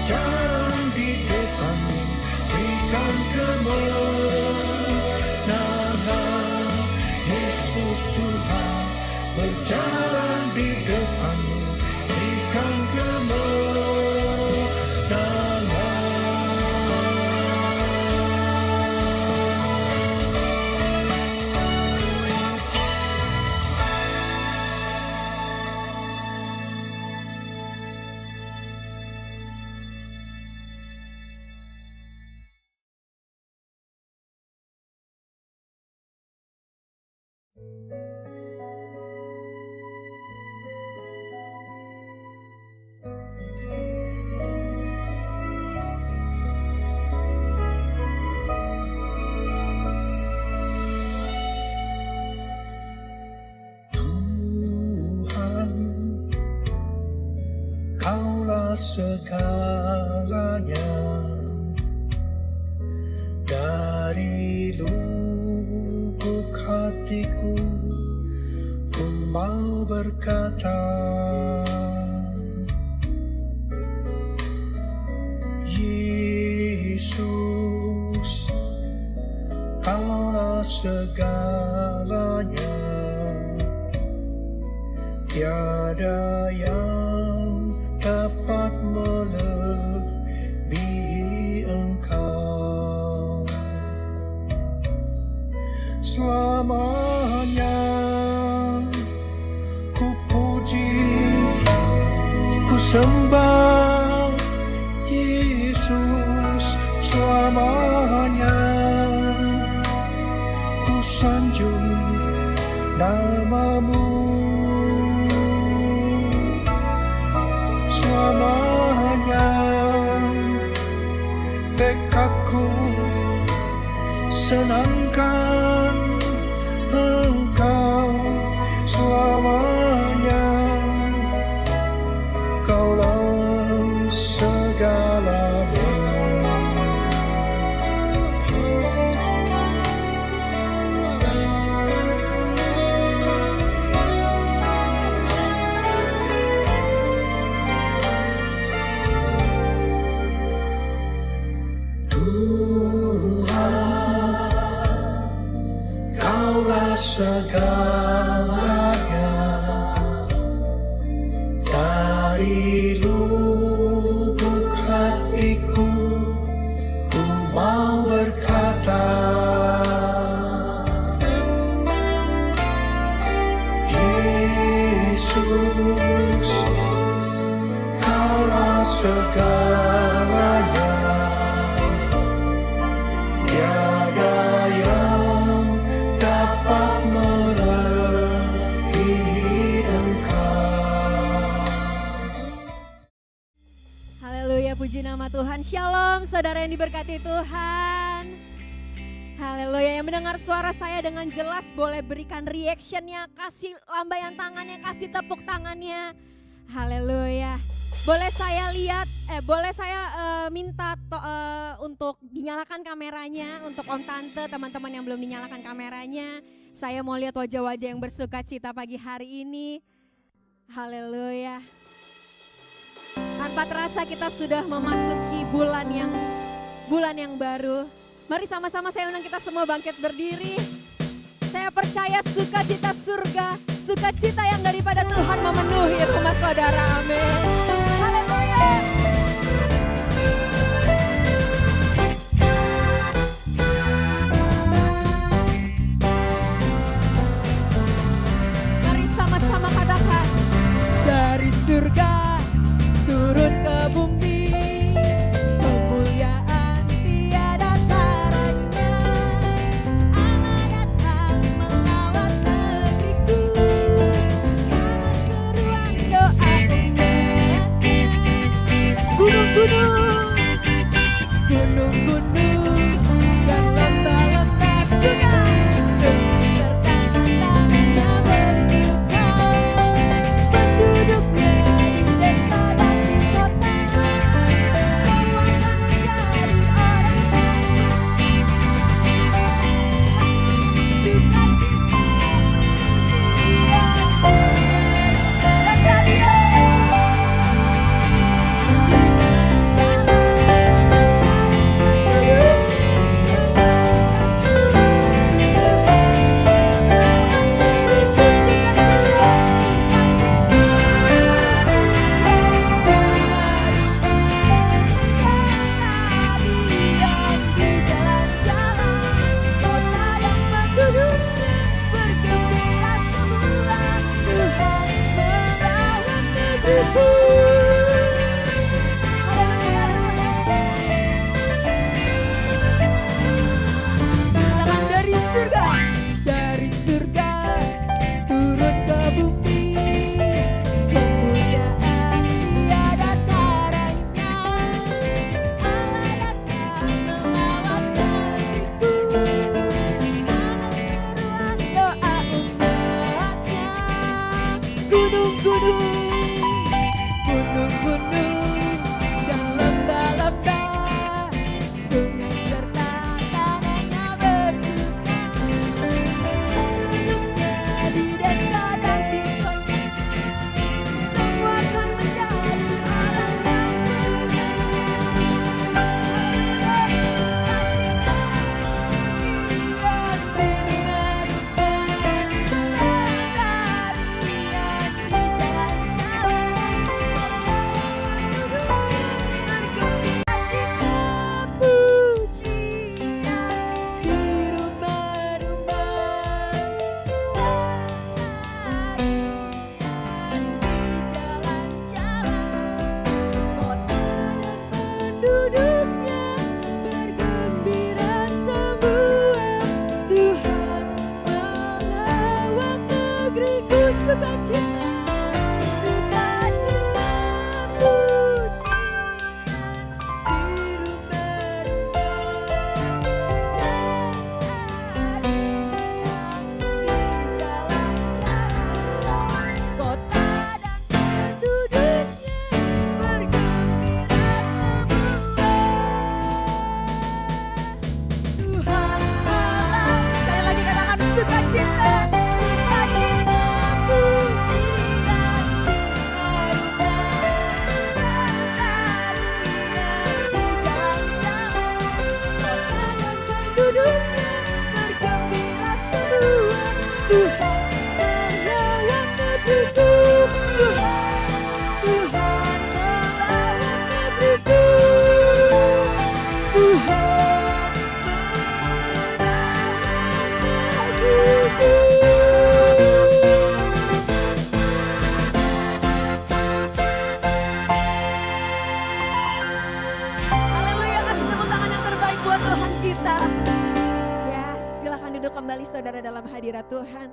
berjalan di depanmu, berikan kemenangan. Yesus Tuhan berjalan di depanmu, berikan kemenangan. Segalanya, dari lubuk hatiku ku mau berkata, Yesus, Kaulah segalanya, tiada yang dapat melebihi Engkau. Selamanya ku puji, ku sembah Yesus. Selamanya ku sanjung nama-Mu. Selamanya tekadku senangkan Engkau. Selamanya Kaulah segalanya. Segalanya, dari lubuk hatiku ku mau berkata, Yesus, Kaulah segalanya, tiada yang dapat melebihi Engkau. Haleluya, puji nama Tuhan. Shalom saudara yang diberkati Tuhan. Haleluya, yang mendengar suara saya dengan jelas boleh berikan reactionnya, kasih lambaian tangannya, kasih tepuk tangannya. Haleluya. Boleh saya lihat, boleh saya minta untuk dinyalakan kameranya, untuk Om Tante, teman-teman yang belum dinyalakan kameranya. Saya mau lihat wajah-wajah yang bersuka cita pagi hari ini. Haleluya. Tanpa terasa kita sudah memasuki bulan yang baru. Mari sama-sama saya undang kita semua bangkit berdiri. Saya percaya sukacita surga, sukacita yang daripada Tuhan memenuhi rumah saudara. Amin. Haleluya. Mari sama-sama katakan, dari surga turun ke bumi, kemuliaan tiada taranya. Allah datang melawat negeriku, karena seruan doa umatnya. Gunung-gunung, gunung-gunung, dan lembah-lembah sungai, sungai serta tanahnya bersuka. Penduduknya Tangan dari surga turun ke bumi, kemuliaan tiada taranya. Allah datang melawat negeriku, karena seruan doa umatnya. Gunung-gunung dan lembah-lembah, sungai serta tanahnya bersuka. Penduduknya di desa dan di kota, semua akan menjadi orang yang penduduknya bergembira semua. Tuhan melawat negeriku, sukacita, sukacita, pujian di rumah-rumah, tarian di jalan-jalan. Kota dan penduduknya bergembira semua. Tuhan melawat, sekali lagi katakan sukacita, sukacita, pujian di rumah-rumah, tarian di jalan-jalan. Kota dan penduduknya bergembira semua. Tuhan melawat negeriku, Tuhan melawat negeriku, Tuhan melawat negeriku. Haleluya, kasih tepuk tangan yang terbaik buat Tuhan kita. Ya, silakan duduk kembali saudara dalam hadirat Tuhan.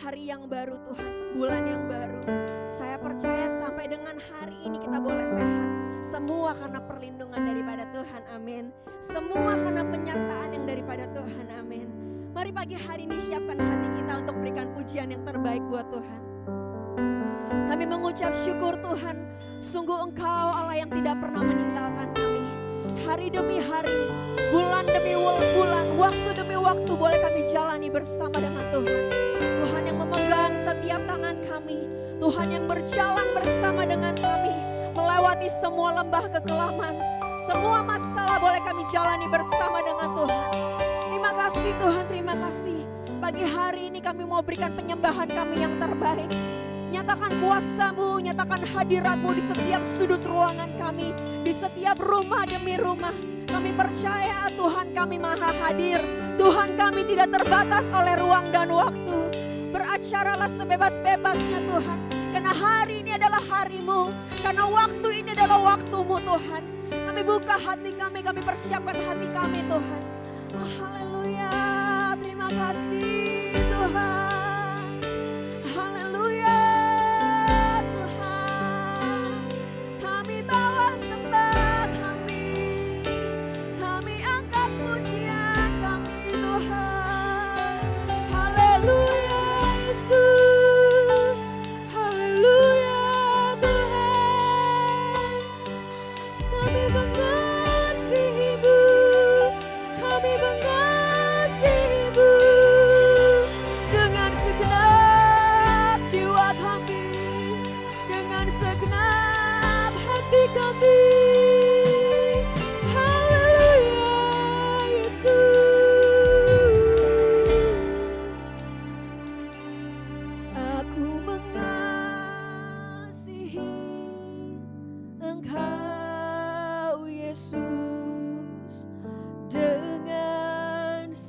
Hari yang baru Tuhan, bulan yang baru. Saya percaya sampai dengan hari ini kita boleh sehat. Semua karena perlindungan daripada Tuhan, amin. Semua karena penyertaan yang daripada Tuhan, amin. Mari pagi hari ini siapkan hati kita untuk berikan pujian yang terbaik buat Tuhan. Kami mengucap syukur Tuhan, sungguh Engkau Allah yang tidak pernah meninggalkan kami. Hari demi hari, bulan demi bulan, waktu demi waktu boleh kami jalani bersama dengan Tuhan. Tuhan yang memegang setiap tangan kami, Tuhan yang berjalan bersama dengan kami, melewati semua lembah kekelaman, semua masalah boleh kami jalani bersama dengan Tuhan. Terima kasih Tuhan, terima kasih. Pagi hari ini kami mau berikan penyembahan kami yang terbaik. Nyatakan kuasa-Mu, nyatakan hadirat-Mu di setiap sudut ruangan kami, di setiap rumah demi rumah. Kami percaya Tuhan kami maha hadir, Tuhan kami tidak terbatas oleh ruang dan waktu. Beracaralah sebebas-bebasnya Tuhan, karena hari ini adalah hari-Mu, karena waktu ini adalah waktu-Mu Tuhan. Kami buka hati kami persiapkan hati kami Tuhan. Haleluya, terima kasih Tuhan. Haleluya Tuhan. Kami bawa sembah kami angkat pujian kami Tuhan. Haleluya Yesus, haleluya Tuhan. Kami mengasihi-Mu, kami mengasihi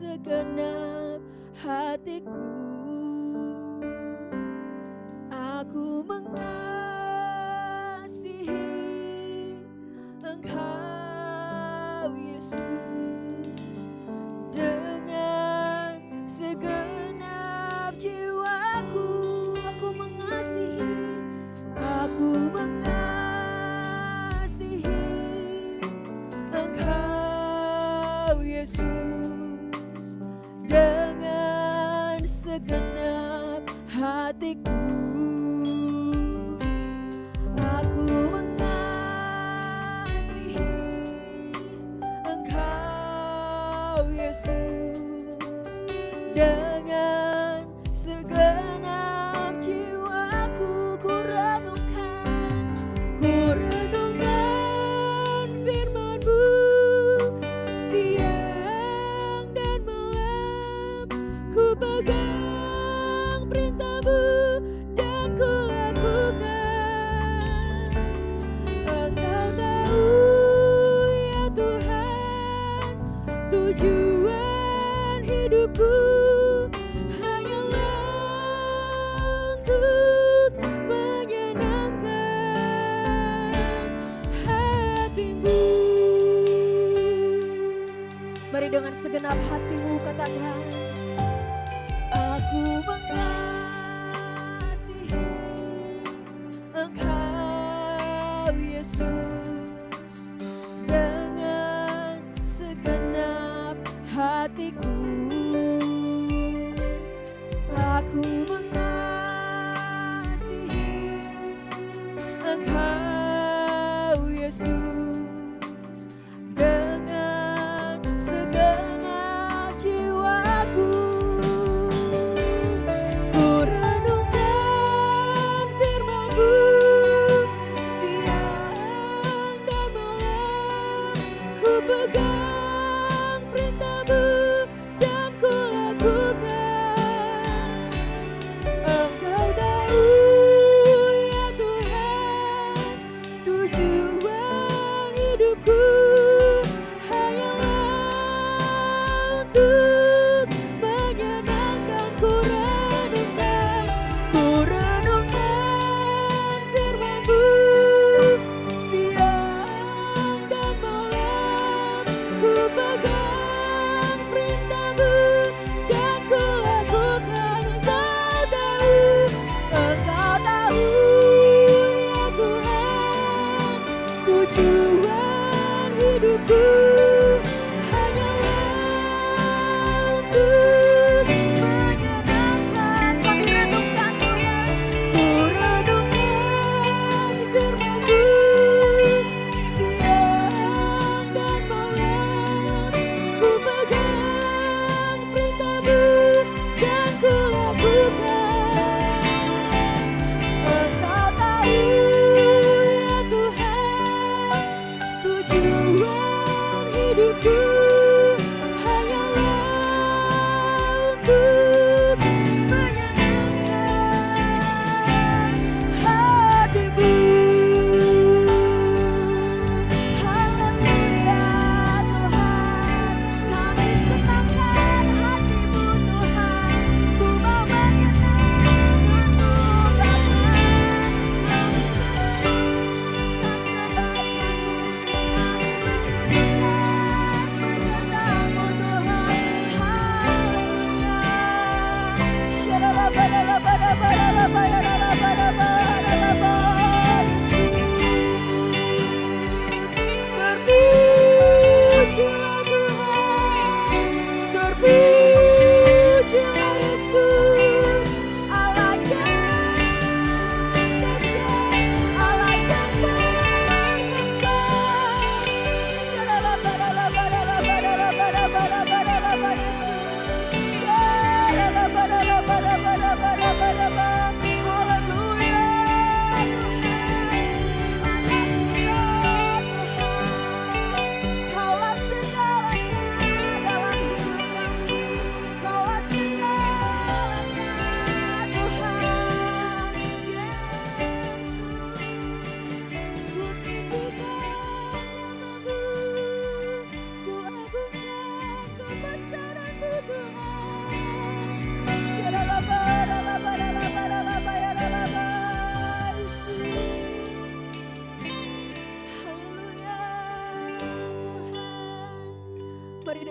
segenap hatiku. Aku mengasihi Engkau Yesus dengan segenap jiwaku. Aku mengasihi Engkau Yesus dengan segenap hatiku. Aku mengasihi Engkau Yesus dengan segenap jiwaku. Ku renungkan firman-Mu siang dan malam. Ku pegang perintah-Mu dan ku lakukan. Engkau tahu ya Tuhan, tujuan hidupku hanyalah untuk menyenangkan hati-Mu. Mari dengan segenap hatimu katakan, aku mengasihi Engkau Yesus dengan segenap hatiku. Aku mengasihi Engkau Yesus dengan segenap jiwaku. Ku renungkan firman-Mu siang dan malam. Ku pegang perintah-Mu dan ku lakukan.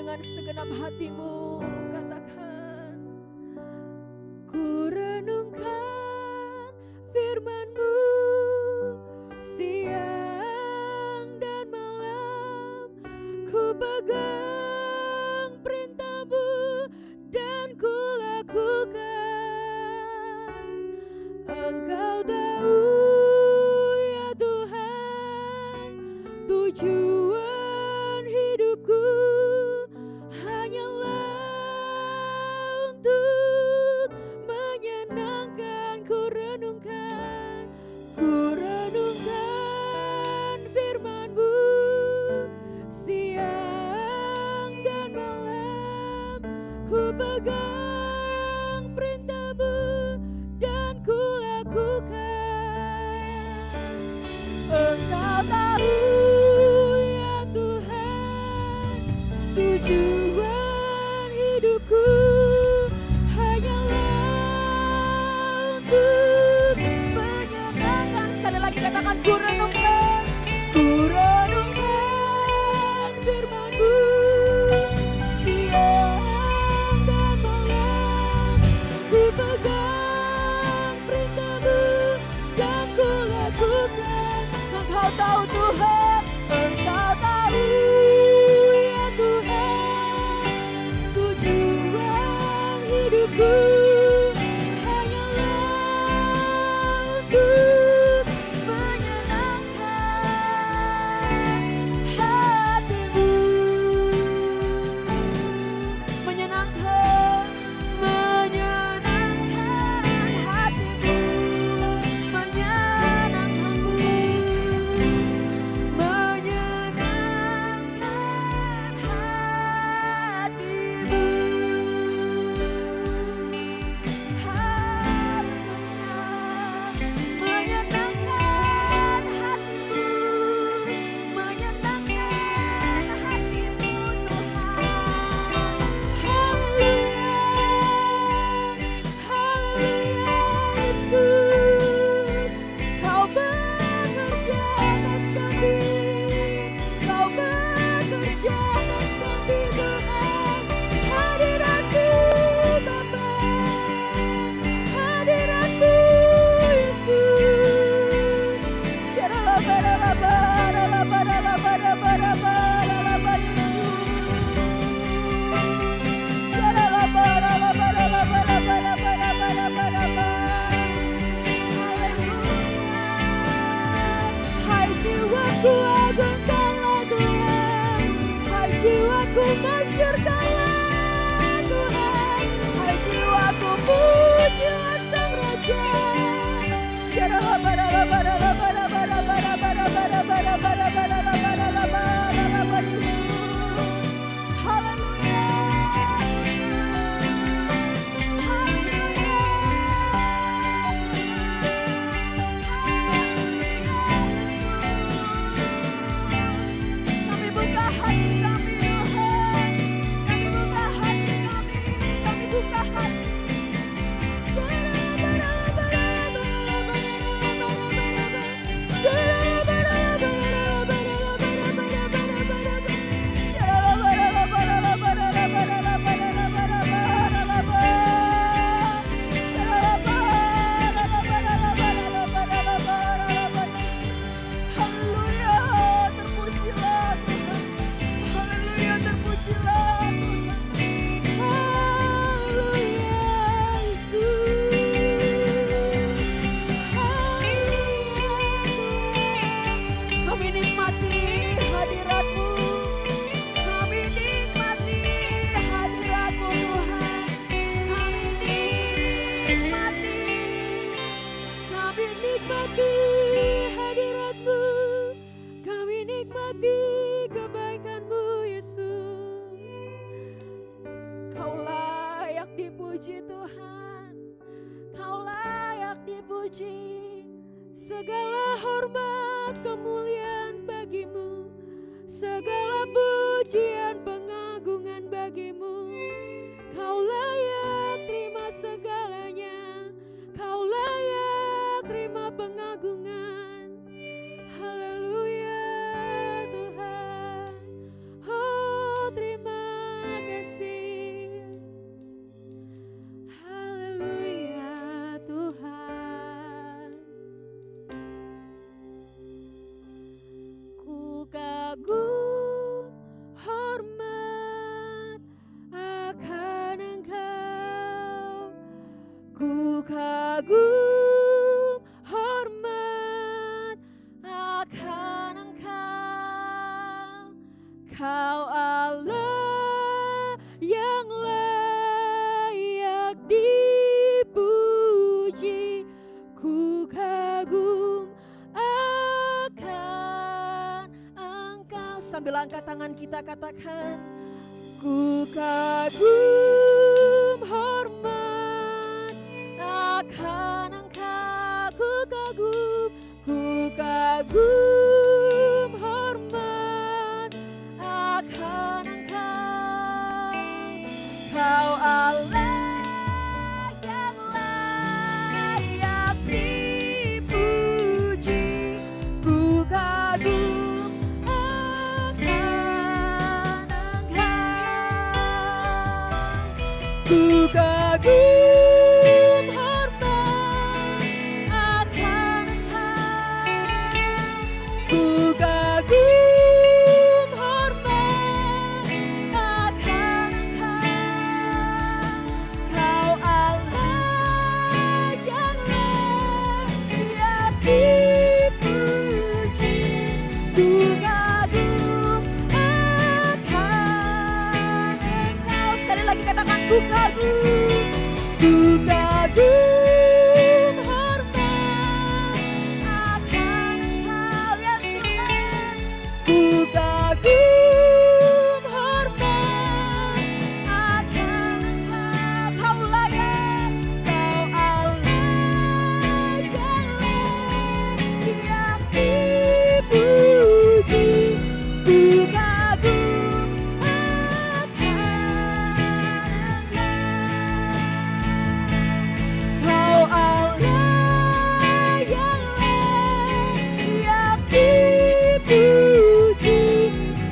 dengan segenap hatimu, katakan, ku renungkan firman-Mu siang dan malam, ku pegang perintah-Mu dan ku lakukan. Engkau tahu ya Tuhan, tujuan hidupku hanyalah untuk menyenangkan. Ku renungkan firman-Mu siang dan malam, ku pegang perintah-Mu dan ku lakukan. Engkau tahu ya Tuhan, tujuan hidupku hanyalah untuk menyenangkan. Sekali lagi katakan, ku renungkan firman-Mu siang dan malam, ku pegang perintah-Mu dan ku lakukan. Engkau tahu Tuhan, Engkau tahu ya Tuhan, tujuan hidupku hanyalah untuk menyenangkan hati-Mu. Menyenangkan hati-Mu, menyenangkan-Mu, menyenangkan hati-Mu. Hai jiwaku, agungkanlah Tuhan. Hai jiwaku, masyurkanlah Tuhan. Hai jiwaku, pujilah Sang Raja. Kami buka hati kami Tuhan, kami buka hati kami buka hati. Kami nikmati hadirat-Mu, kami nikmati hadirat-Mu Tuhan, kami nikmati hadirat-Mu, kami nikmati kebaikan-Mu Yesus. Kau layak dipuji Tuhan, Kau layak dipuji. Segala hormat kemuliaan bagi-Mu, segala pujian pengagungan bagi-Mu. Kau layak terima segalanya, Kau layak terima pengagungan. Haleluya Tuhan, oh terima kagum hormat akan Engkau, Kau Allah yang layak dipuji. Ku kagum akan Engkau. Sambil angkat tangan kita katakan, ku kagum hormat akan Engkau. Ku kagum hormat akan Engkau, Kau Allah yang layak dipuji. Ku kagum akan Engkau, ku kagum hormat akan Engkau, ku kagum hormat akan Engkau, Kau Allah yang layak dipuji. Ku kagum akan Engkau. Sekali lagi katakan, ku kagum hormat akan Engkau. Ya Tuhan, ku kagum hormat akan Engkau. Kau layak, Kau Allah yang layak dipuji. Ku kagum akan Engkau, Kau Allah yang layak dipuji.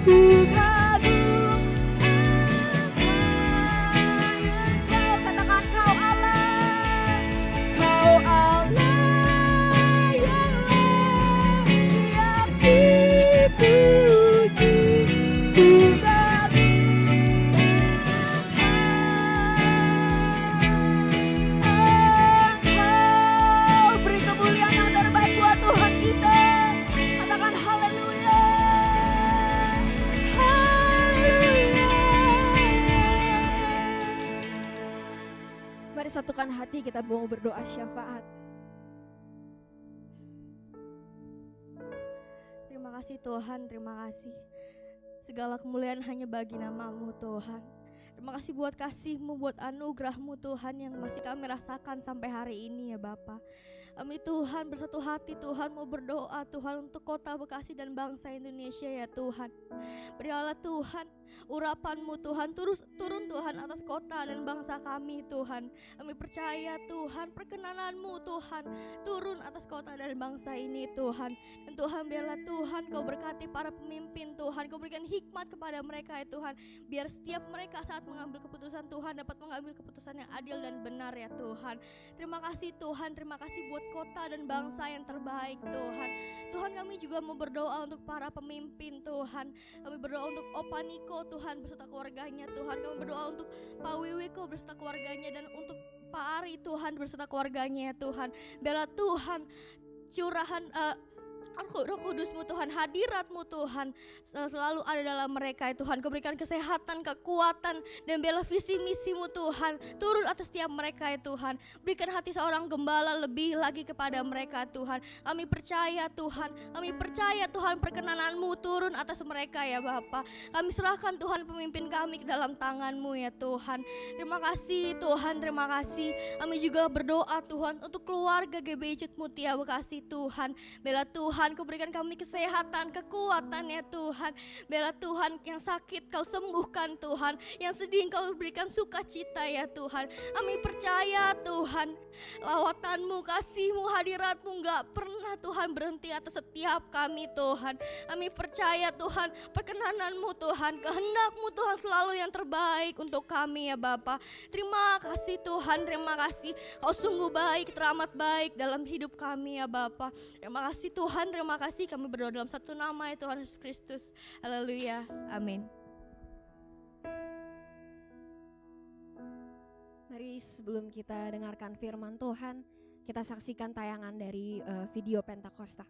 Ku kagum akan Engkau. Katakan, Kau Allah yang layak dipuji. Ku kagum Engkau. Beri kemuliaan yang terbaik buat Tuhan kita. Katakan haleluya. Haleluya. Mari satukan hati, kita mau berdoa syafaat. Terima kasih Tuhan, terima kasih. Segala kemuliaan hanya bagi nama-Mu Tuhan. Terima kasih buat kasih-Mu, buat anugerah-Mu Tuhan yang masih kami rasakan sampai hari ini ya Bapa. Kami Tuhan bersatu hati Tuhan mau berdoa Tuhan untuk kota Bekasi dan bangsa Indonesia ya Tuhan. Berilah Tuhan urapan-Mu Tuhan turun Tuhan atas kota dan bangsa kami Tuhan. Kami percaya Tuhan perkenanan-Mu Tuhan turun atas kota dan bangsa ini Tuhan. Dan Tuhan biarlah Tuhan Kau berkati para pemimpin Tuhan. Kau berikan hikmat kepada mereka ya Tuhan. Biar setiap mereka saat mengambil keputusan Tuhan dapat mengambil keputusan yang adil dan benar ya Tuhan. Terima kasih Tuhan, terima kasih buat kota dan bangsa yang terbaik Tuhan. Tuhan kami juga mau berdoa untuk para pemimpin Tuhan. Kami berdoa untuk Opa Niko Tuhan beserta keluarganya Tuhan. Kami berdoa untuk Pak Wiwiko beserta keluarganya dan untuk Pak Ari Tuhan beserta keluarganya ya Tuhan. Biarlah Tuhan curahan Roh Kudus-Mu Tuhan, hadirat-Mu Tuhan selalu ada dalam mereka ya Tuhan. Kau berikan kesehatan, kekuatan dan bela visi misi-Mu Tuhan turun atas setiap mereka ya Tuhan. Berikan hati seorang gembala lebih lagi kepada mereka Tuhan. Kami percaya Tuhan perkenanan-Mu turun atas mereka ya Bapa. Kami serahkan Tuhan pemimpin kami ke dalam tangan-Mu ya Tuhan. Terima kasih Tuhan, terima kasih. Kami juga berdoa Tuhan untuk keluarga GBI Cut Mutia Bekasi Tuhan. Bela Tuhan Kau berikan kami kesehatan, kekuatan ya Tuhan. Bela Tuhan yang sakit Kau sembuhkan Tuhan. Yang sedih Kau berikan sukacita ya Tuhan. Kami percaya Tuhan lawatan-Mu, kasih-Mu, hadirat-Mu gak pernah Tuhan berhenti atas setiap kami Tuhan. Kami percaya Tuhan perkenanan-Mu Tuhan, kehendak-Mu Tuhan selalu yang terbaik untuk kami ya Bapa. Terima kasih Tuhan, terima kasih Kau sungguh baik, teramat baik dalam hidup kami ya Bapa. Terima kasih Tuhan, terima kasih. Kami berdoa dalam satu nama ya Tuhan Yesus Kristus. Haleluya, amin. Mari sebelum kita dengarkan firman Tuhan, kita saksikan tayangan dari video Pentakosta.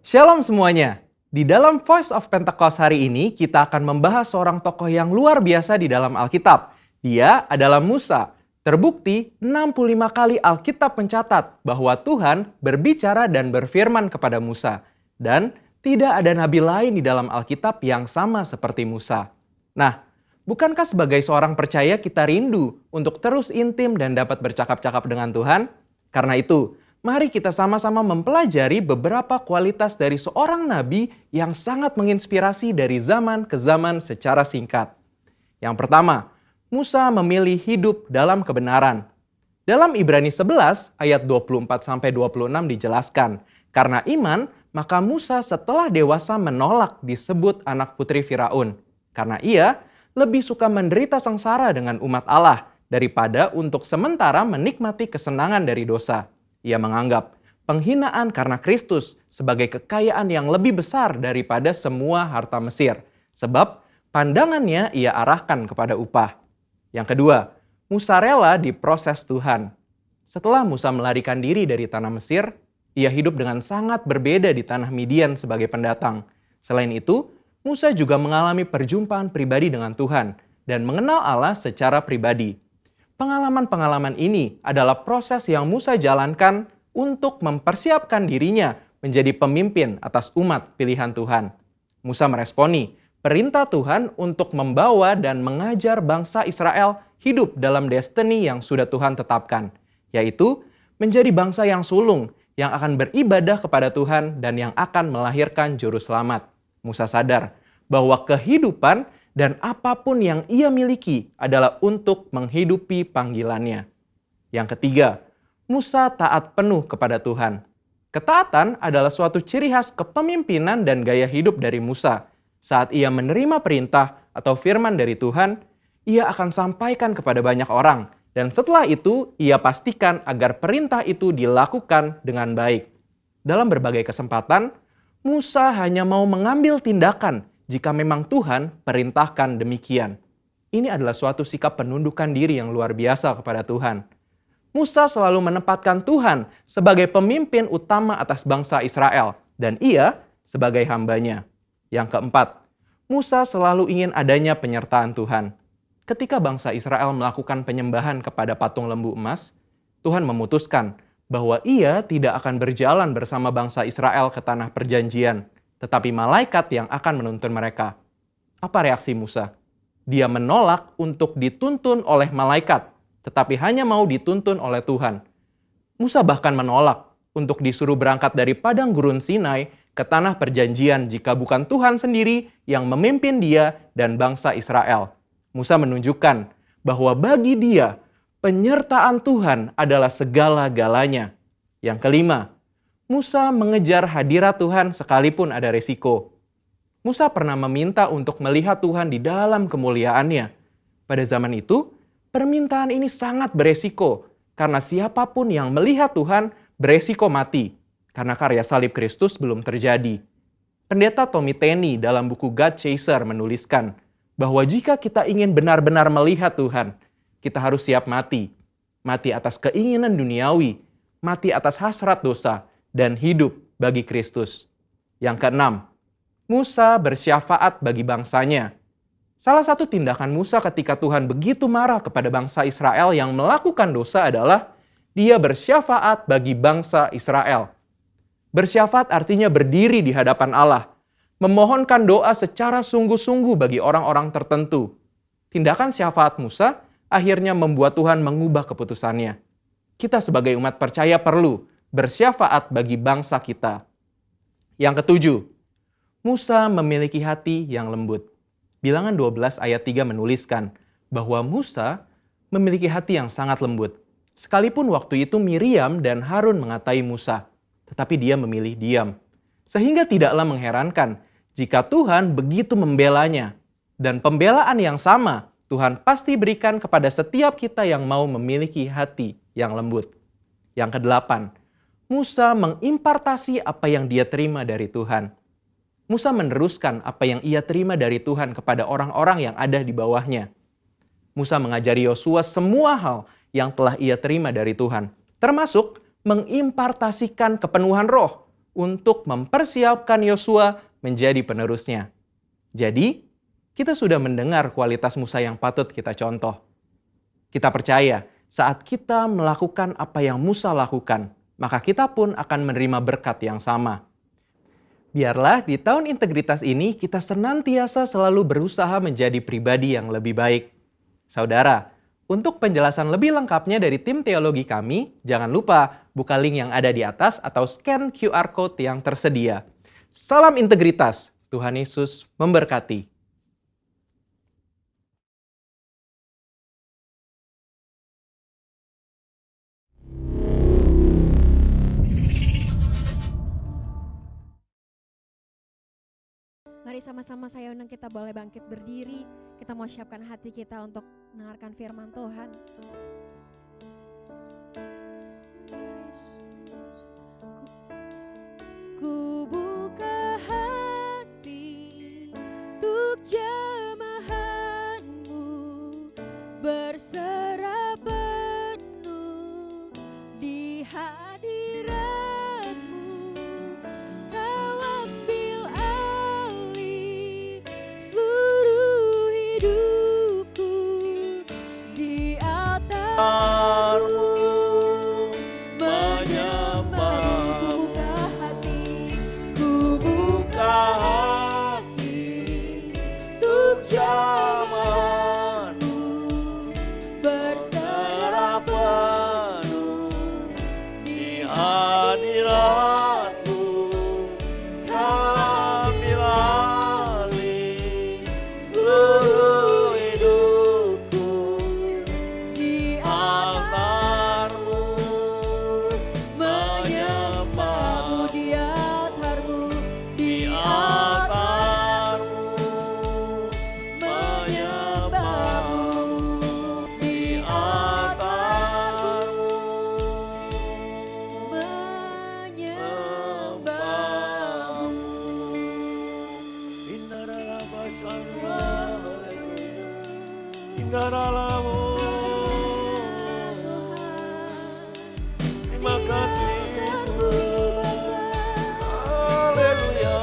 Shalom semuanya. Di dalam Voice of Pentecost hari ini kita akan membahas seorang tokoh yang luar biasa di dalam Alkitab. Dia adalah Musa. Terbukti 65 kali Alkitab mencatat bahwa Tuhan berbicara dan berfirman kepada Musa. Dan tidak ada nabi lain di dalam Alkitab yang sama seperti Musa. Nah, bukankah sebagai seorang percaya kita rindu untuk terus intim dan dapat bercakap-cakap dengan Tuhan? Karena itu, mari kita sama-sama mempelajari beberapa kualitas dari seorang nabi yang sangat menginspirasi dari zaman ke zaman secara singkat. Yang pertama, Musa memilih hidup dalam kebenaran. Dalam Ibrani 11 ayat 24-26 dijelaskan, karena iman, maka Musa setelah dewasa menolak disebut anak putri Firaun. Karena ia lebih suka menderita sengsara dengan umat Allah daripada untuk sementara menikmati kesenangan dari dosa. Ia menganggap penghinaan karena Kristus sebagai kekayaan yang lebih besar daripada semua harta Mesir. Sebab pandangannya ia arahkan kepada upah. Yang kedua, Musa rela diproses Tuhan. Setelah Musa melarikan diri dari tanah Mesir, ia hidup dengan sangat berbeda di tanah Midian sebagai pendatang. Selain itu, Musa juga mengalami perjumpaan pribadi dengan Tuhan dan mengenal Allah secara pribadi. Pengalaman-pengalaman ini adalah proses yang Musa jalankan untuk mempersiapkan dirinya menjadi pemimpin atas umat pilihan Tuhan. Musa meresponi perintah Tuhan untuk membawa dan mengajar bangsa Israel hidup dalam destiny yang sudah Tuhan tetapkan, yaitu menjadi bangsa yang sulung, yang akan beribadah kepada Tuhan dan yang akan melahirkan juru selamat. Musa sadar bahwa kehidupan dan apapun yang ia miliki adalah untuk menghidupi panggilannya. Yang ketiga, Musa taat penuh kepada Tuhan. Ketaatan adalah suatu ciri khas kepemimpinan dan gaya hidup dari Musa. Saat ia menerima perintah atau firman dari Tuhan, ia akan sampaikan kepada banyak orang. Dan setelah itu, ia pastikan agar perintah itu dilakukan dengan baik. Dalam berbagai kesempatan, Musa hanya mau mengambil tindakan jika memang Tuhan perintahkan demikian. Ini adalah suatu sikap penundukan diri yang luar biasa kepada Tuhan. Musa selalu menempatkan Tuhan sebagai pemimpin utama atas bangsa Israel, dan ia sebagai hambanya. Yang keempat, Musa selalu ingin adanya penyertaan Tuhan. Ketika bangsa Israel melakukan penyembahan kepada patung lembu emas, Tuhan memutuskan bahwa ia tidak akan berjalan bersama bangsa Israel ke tanah perjanjian, tetapi malaikat yang akan menuntun mereka. Apa reaksi Musa? Dia menolak untuk dituntun oleh malaikat, tetapi hanya mau dituntun oleh Tuhan. Musa bahkan menolak untuk disuruh berangkat dari padang gurun Sinai ke tanah perjanjian jika bukan Tuhan sendiri yang memimpin dia dan bangsa Israel. Musa menunjukkan bahwa bagi dia, penyertaan Tuhan adalah segala-galanya. Yang kelima, Musa mengejar hadirat Tuhan sekalipun ada resiko. Musa pernah meminta untuk melihat Tuhan di dalam kemuliaannya. Pada zaman itu, permintaan ini sangat beresiko, karena siapapun yang melihat Tuhan beresiko mati, karena karya salib Kristus belum terjadi. Pendeta Tommy Tenney dalam buku God Chaser menuliskan bahwa jika kita ingin benar-benar melihat Tuhan, kita harus siap mati. Mati atas keinginan duniawi, mati atas hasrat dosa, dan hidup bagi Kristus. Yang keenam, Musa bersyafaat bagi bangsanya. Salah satu tindakan Musa ketika Tuhan begitu marah kepada bangsa Israel yang melakukan dosa adalah dia bersyafaat bagi bangsa Israel. Bersyafaat artinya berdiri di hadapan Allah, memohonkan doa secara sungguh-sungguh bagi orang-orang tertentu. Tindakan syafaat Musa akhirnya membuat Tuhan mengubah keputusannya. Kita sebagai umat percaya perlu bersyafaat bagi bangsa kita. Yang ketujuh, Musa memiliki hati yang lembut. Bilangan 12 ayat 3 menuliskan bahwa Musa memiliki hati yang sangat lembut. Sekalipun waktu itu Miriam dan Harun mengatai Musa, tetapi dia memilih diam. Sehingga tidaklah mengherankan jika Tuhan begitu membelanya. Dan pembelaan yang sama Tuhan pasti berikan kepada setiap kita yang mau memiliki hati yang lembut. Yang kedelapan, Musa mengimpartasi apa yang dia terima dari Tuhan. Musa meneruskan apa yang ia terima dari Tuhan kepada orang-orang yang ada di bawahnya. Musa mengajari Yosua semua hal yang telah ia terima dari Tuhan, termasuk mengimpartasikan kepenuhan roh untuk mempersiapkan Yosua menjadi penerusnya. Jadi, kita sudah mendengar kualitas Musa yang patut kita contoh. Kita percaya saat kita melakukan apa yang Musa lakukan, maka kita pun akan menerima berkat yang sama. Biarlah di tahun integritas ini kita senantiasa selalu berusaha menjadi pribadi yang lebih baik. Saudara, untuk penjelasan lebih lengkapnya dari tim teologi kami, jangan lupa buka link yang ada di atas atau scan QR Code yang tersedia. Salam integritas, Tuhan Yesus memberkati. Mari sama-sama saya undang kita boleh bangkit berdiri. Kita mau siapkan hati kita untuk mendengarkan firman Tuhan. Ku buka hati untuk jamahanmu, berserah penuh di hadiratmu. Kau ambil alih seluruh hidupku di altarmu. Terima kasih Tuhan. Haleluya.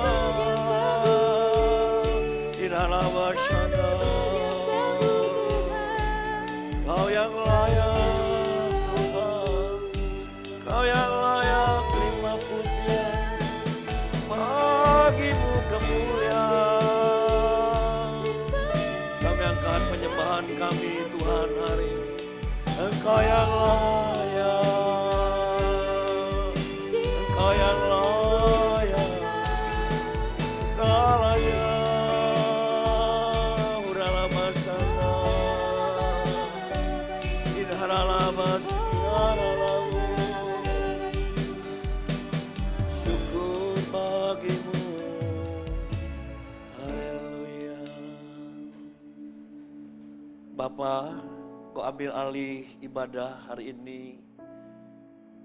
Kau yang layak Tuhan, Kau yang layak terima pujian, bagimu kemuliaan. Kami angkat penyembahan kami Tuhan hari ini. Engkau yang layak, Engkau yang layak, segalanya. Uralah masana, idharalah masyaralah. Syukur bagimu, haleluya. Bapa, Kau ambil alih ibadah hari ini.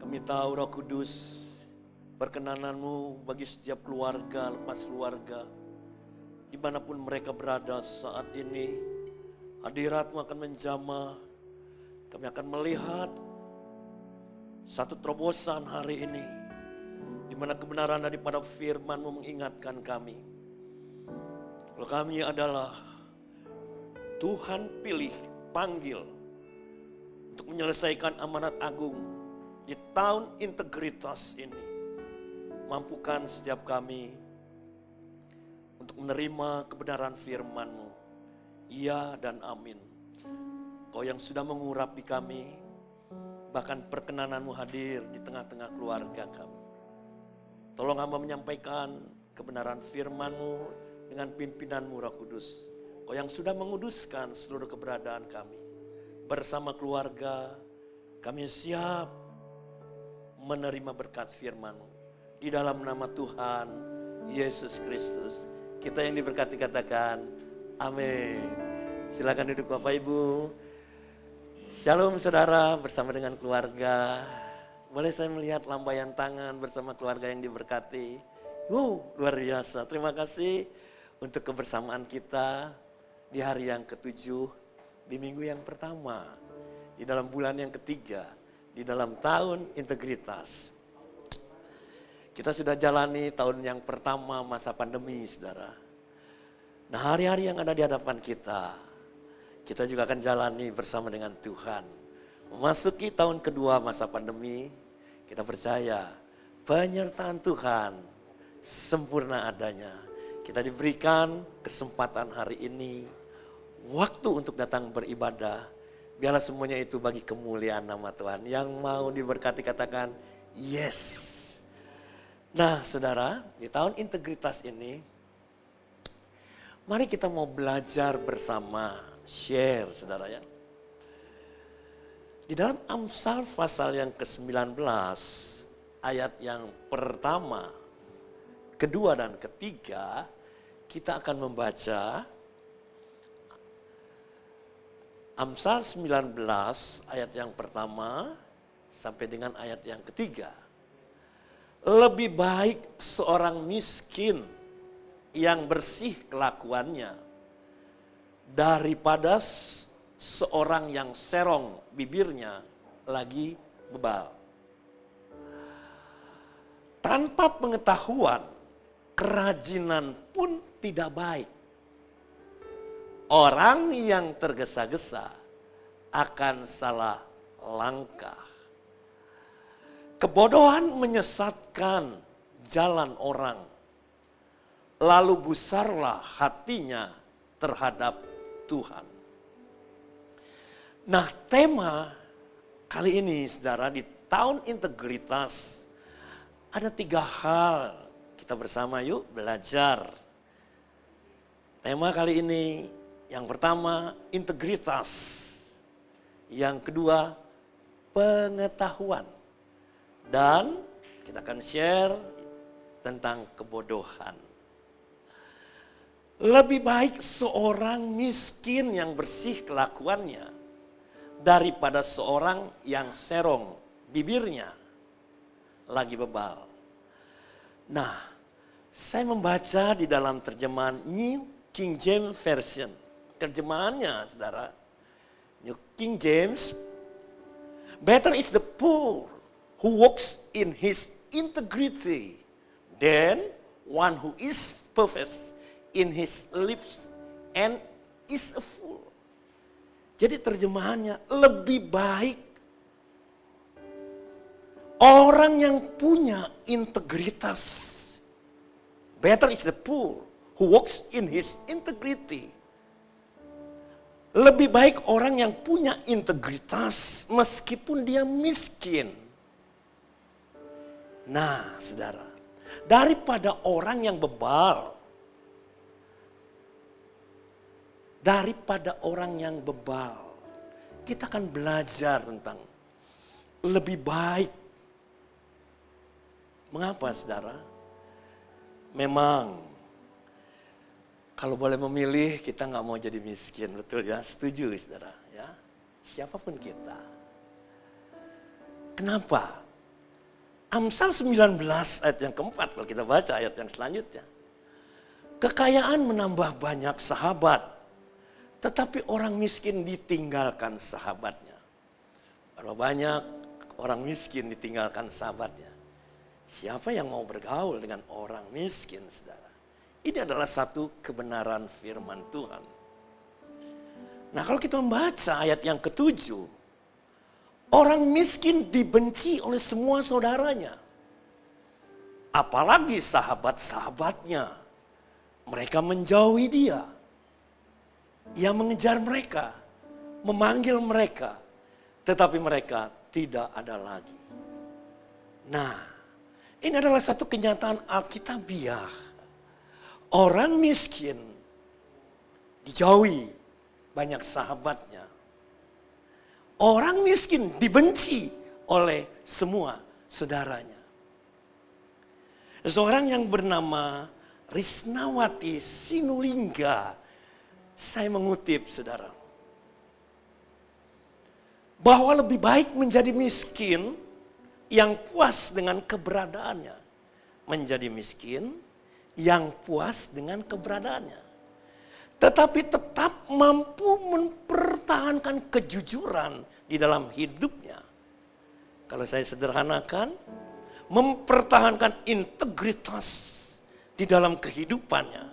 Kami tahu Roh Kudus, perkenanan-Mu bagi setiap keluarga, lepas keluarga, dimanapun mereka berada saat ini, hadirat-Mu akan menjamah. Kami akan melihat satu terobosan hari ini, di mana kebenaran daripada firman-Mu mengingatkan kami. Kalau kami adalah Tuhan pilih, panggil, untuk menyelesaikan amanat agung di tahun integritas ini. Mampukan setiap kami untuk menerima kebenaran firman-Mu. Ya dan amin. Kau yang sudah mengurapi kami, bahkan perkenanan-Mu hadir di tengah-tengah keluarga kami. Tolong hamba menyampaikan kebenaran firman-Mu dengan pimpinan-Mu Roh Kudus. Kau yang sudah menguduskan seluruh keberadaan kami. Bersama keluarga, kami siap menerima berkat firman-Mu. Di dalam nama Tuhan Yesus Kristus, kita yang diberkati katakan, amin. Silakan duduk Bapak Ibu. Shalom saudara bersama dengan keluarga. Boleh saya melihat lambaian tangan bersama keluarga yang diberkati? Wow, luar biasa. Terima kasih untuk kebersamaan kita di hari yang ketujuh, di minggu yang pertama, di dalam bulan yang ketiga, di dalam tahun integritas. Kita sudah jalani tahun yang pertama masa pandemi, saudara. Nah, hari-hari yang ada di hadapan kita juga akan jalani bersama dengan Tuhan. Memasuki tahun kedua masa pandemi, kita percaya penyertaan Tuhan sempurna adanya. Kita diberikan kesempatan hari ini, waktu untuk datang beribadah. Biarlah semuanya itu bagi kemuliaan nama Tuhan. Yang mau diberkati katakan yes. Nah saudara, di tahun integritas ini, mari kita mau belajar bersama, share saudara ya. Di dalam Amsal pasal yang ke-19, ayat yang pertama, kedua dan ketiga, kita akan membaca Amsal 19 ayat yang pertama sampai dengan ayat yang ketiga. Lebih baik seorang miskin yang bersih kelakuannya daripada seorang yang serong bibirnya lagi bebal. Tanpa pengetahuan, kerajinan pun tidak baik. Orang yang tergesa-gesa akan salah langkah. Kebodohan menyesatkan jalan orang, lalu gusarlah hatinya terhadap Tuhan. Nah, tema kali ini saudara di tahun integritas ada 3 hal. Kita bersama yuk belajar. Tema kali ini yang pertama integritas. Yang kedua pengetahuan. Dan kita akan share tentang kebodohan. Lebih baik seorang miskin yang bersih kelakuannya daripada seorang yang serong bibirnya lagi bebal. Nah, saya membaca di dalam terjemahan New King James Version. Terjemahannya, saudara, New King James, better is the poor who walks in his integrity than one who is perfect in his lips and is a fool. Jadi terjemahannya lebih baik orang yang punya integritas. Better is the poor who walks in his integrity. Lebih baik orang yang punya integritas meskipun dia miskin. Nah, saudara, daripada orang yang bebal. Daripada orang yang bebal. Kita akan belajar tentang lebih baik. Mengapa saudara? Memang kalau boleh memilih kita nggak mau jadi miskin, betul ya? Setuju saudara ya? Siapapun kita. Kenapa? Amsal 19 ayat yang keempat kalau kita baca ayat yang selanjutnya. Kekayaan menambah banyak sahabat. Tetapi orang miskin ditinggalkan sahabatnya. Berapa banyak orang miskin ditinggalkan sahabatnya. Siapa yang mau bergaul dengan orang miskin, saudara? Ini adalah satu kebenaran firman Tuhan. Nah, kalau kita membaca ayat yang ke-7, orang miskin dibenci oleh semua saudaranya. Apalagi sahabat-sahabatnya. Mereka menjauhi dia. Ia mengejar mereka, memanggil mereka, tetapi mereka tidak ada lagi. Nah, ini adalah satu kenyataan Alkitabiah. Orang miskin dijauhi banyak sahabatnya. Orang miskin dibenci oleh semua saudaranya. Seorang yang bernama Risnawati Sinulinga, saya mengutip saudara, bahwa lebih baik menjadi miskin yang puas dengan keberadaannya, menjadi miskin yang puas dengan keberadaannya, tetapi tetap mampu mempertahankan kejujuran di dalam hidupnya. Kalau saya sederhanakan, mempertahankan integritas di dalam kehidupannya.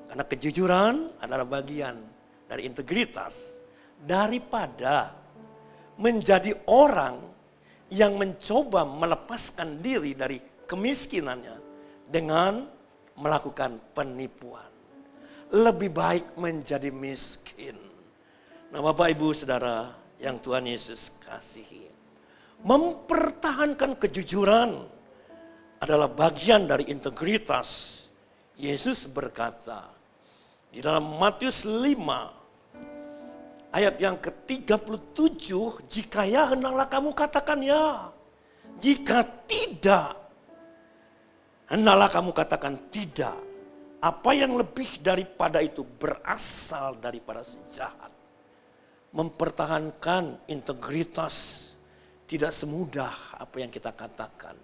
Karena kejujuran adalah bagian dari integritas, daripada menjadi orang yang mencoba melepaskan diri dari kemiskinannya dengan melakukan penipuan. Lebih baik menjadi miskin. Nah, Bapak Ibu Saudara yang Tuhan Yesus kasihi, mempertahankan kejujuran adalah bagian dari integritas. Yesus berkata di dalam Matius 5 ayat yang ke-37, jika ya hendaklah kamu katakan ya, jika tidak hendaklah kamu katakan tidak. Apa yang lebih daripada itu berasal daripada si jahat. Mempertahankan integritas tidak semudah apa yang kita katakan.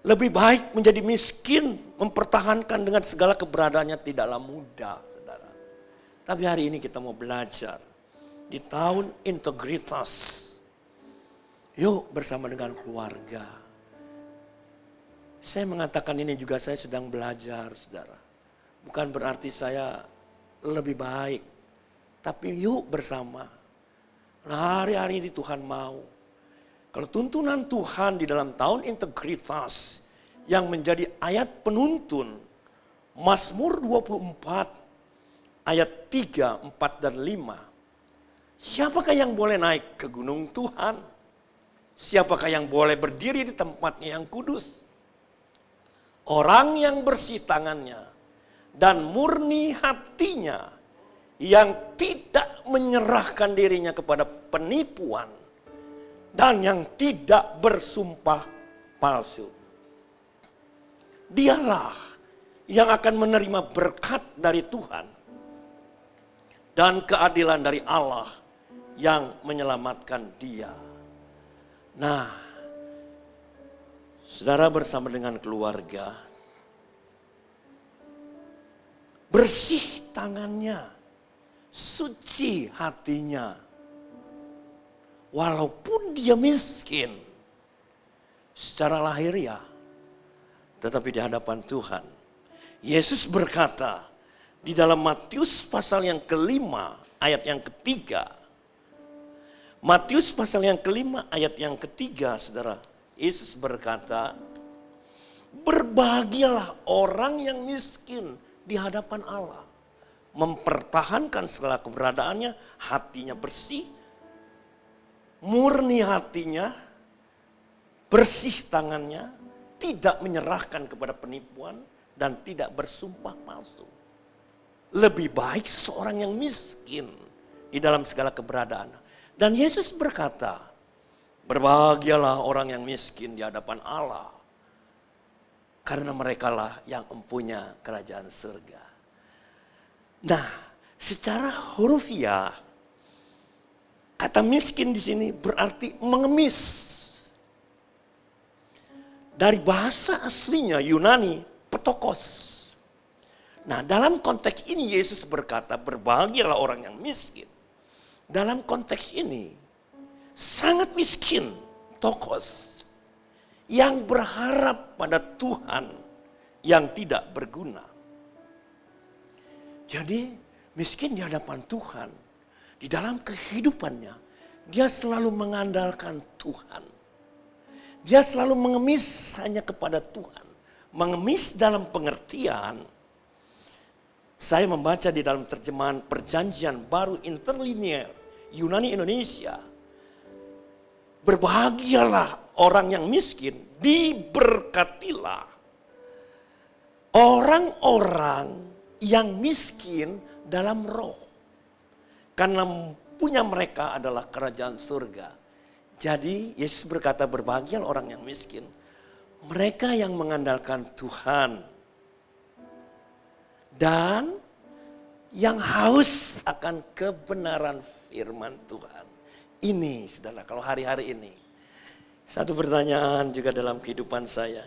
Lebih baik menjadi miskin, mempertahankan dengan segala keberadaannya tidaklah mudah, saudara. Tapi hari ini kita mau belajar di tahun integritas. Yuk bersama dengan keluarga. Saya mengatakan ini juga saya sedang belajar, saudara. Bukan berarti saya lebih baik. Tapi yuk bersama. Nah, hari-hari ini Tuhan mau. Kalau tuntunan Tuhan di dalam tahun integritas yang menjadi ayat penuntun. Mazmur 24 ayat 3, 4, dan 5. Siapakah yang boleh naik ke gunung Tuhan? Siapakah yang boleh berdiri di tempatnya yang kudus? Orang yang bersih tangannya dan murni hatinya, yang tidak menyerahkan dirinya kepada penipuan dan yang tidak bersumpah palsu. Dialah yang akan menerima berkat dari Tuhan dan keadilan dari Allah yang menyelamatkan dia. Nah, saudara bersama dengan keluarga, bersih tangannya, suci hatinya. Walaupun dia miskin secara lahiriah, tetapi di hadapan Tuhan. Yesus berkata di dalam Matius pasal yang kelima ayat yang ketiga. Matius pasal yang kelima ayat yang ketiga, saudara. Yesus berkata, berbahagialah orang yang miskin di hadapan Allah. Mempertahankan segala keberadaannya, hatinya bersih, murni hatinya, bersih tangannya, tidak menyerahkan kepada penipuan, dan tidak bersumpah palsu. Lebih baik seorang yang miskin di dalam segala keberadaan. Dan Yesus berkata, berbahagialah orang yang miskin di hadapan Allah, karena merekalah yang mempunyai kerajaan surga. Nah, secara hurufiah, kata miskin di sini berarti mengemis. Dari bahasa aslinya Yunani, petokos. Nah, dalam konteks ini Yesus berkata, berbahagialah orang yang miskin. Dalam konteks ini, sangat miskin, tokos, yang berharap pada Tuhan yang tidak berguna. Jadi miskin di hadapan Tuhan, di dalam kehidupannya, dia selalu mengandalkan Tuhan. Dia selalu mengemis hanya kepada Tuhan. Mengemis dalam pengertian, saya membaca di dalam terjemahan Perjanjian Baru Interlinear Yunani Indonesia, berbahagialah orang yang miskin, diberkatilah orang-orang yang miskin dalam roh, karena punya mereka adalah kerajaan surga. Jadi Yesus berkata, berbahagialah orang yang miskin, mereka yang mengandalkan Tuhan dan yang haus akan kebenaran firman Tuhan. Ini saudara, kalau hari-hari ini Satu pertanyaan juga dalam kehidupan saya.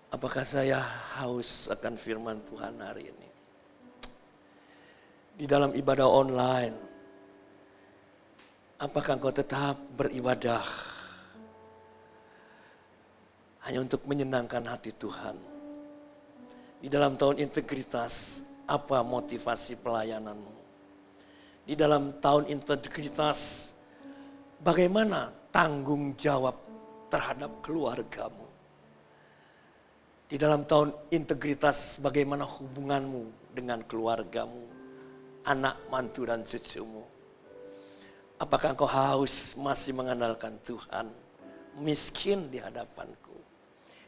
Apakah saya haus akan firman Tuhan hari ini? Di dalam ibadah online, apakah engkau tetap beribadah hanya untuk menyenangkan hati Tuhan? Di dalam tahun integritas, apa motivasi pelayananmu? Di dalam tahun integritas, bagaimana tanggung jawab terhadap keluargamu? Di dalam tahun integritas, bagaimana hubunganmu dengan keluargamu, anak, mantu, dan cucumu? Apakah engkau haus masih mengandalkan Tuhan, miskin di hadapanku?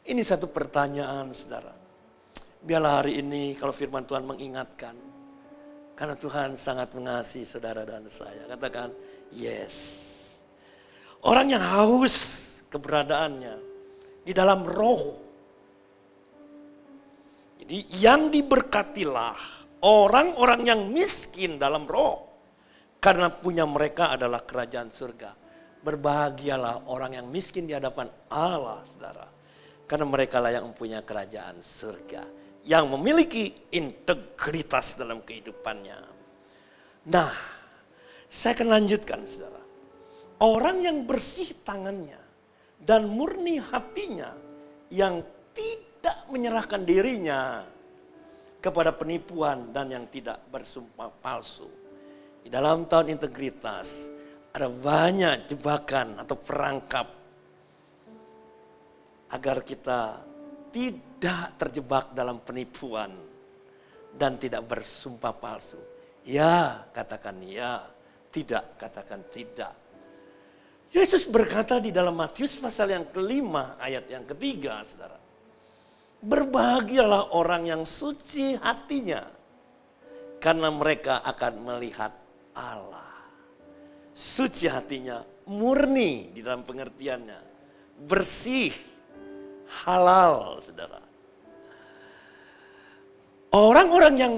Ini satu pertanyaan, saudara. Biarlah hari ini kalau firman Tuhan mengingatkan, karena Tuhan sangat mengasihi saudara dan saya. Katakan, yes. Orang yang haus keberadaannya di dalam roh. Jadi yang diberkatilah orang-orang yang miskin dalam roh. Karena punya mereka adalah kerajaan surga. Berbahagialah orang yang miskin di hadapan Allah, saudara. Karena mereka lah yang mempunyai kerajaan surga. Yang memiliki integritas dalam kehidupannya. Nah, saya akan lanjutkan, saudara. Orang yang bersih tangannya dan murni hatinya, yang tidak menyerahkan dirinya kepada penipuan dan yang tidak bersumpah palsu. Di dalam tahun integritas ada banyak jebakan atau perangkap agar kita tidak terjebak dalam penipuan dan tidak bersumpah palsu. Ya, katakan ya. Tidak, katakan tidak. Yesus berkata di dalam Matius pasal yang kelima ayat yang ketiga, saudara. Berbahagialah orang yang suci hatinya, karena mereka akan melihat Allah. Suci hatinya, murni di dalam pengertiannya, bersih, halal, saudara. Orang-orang yang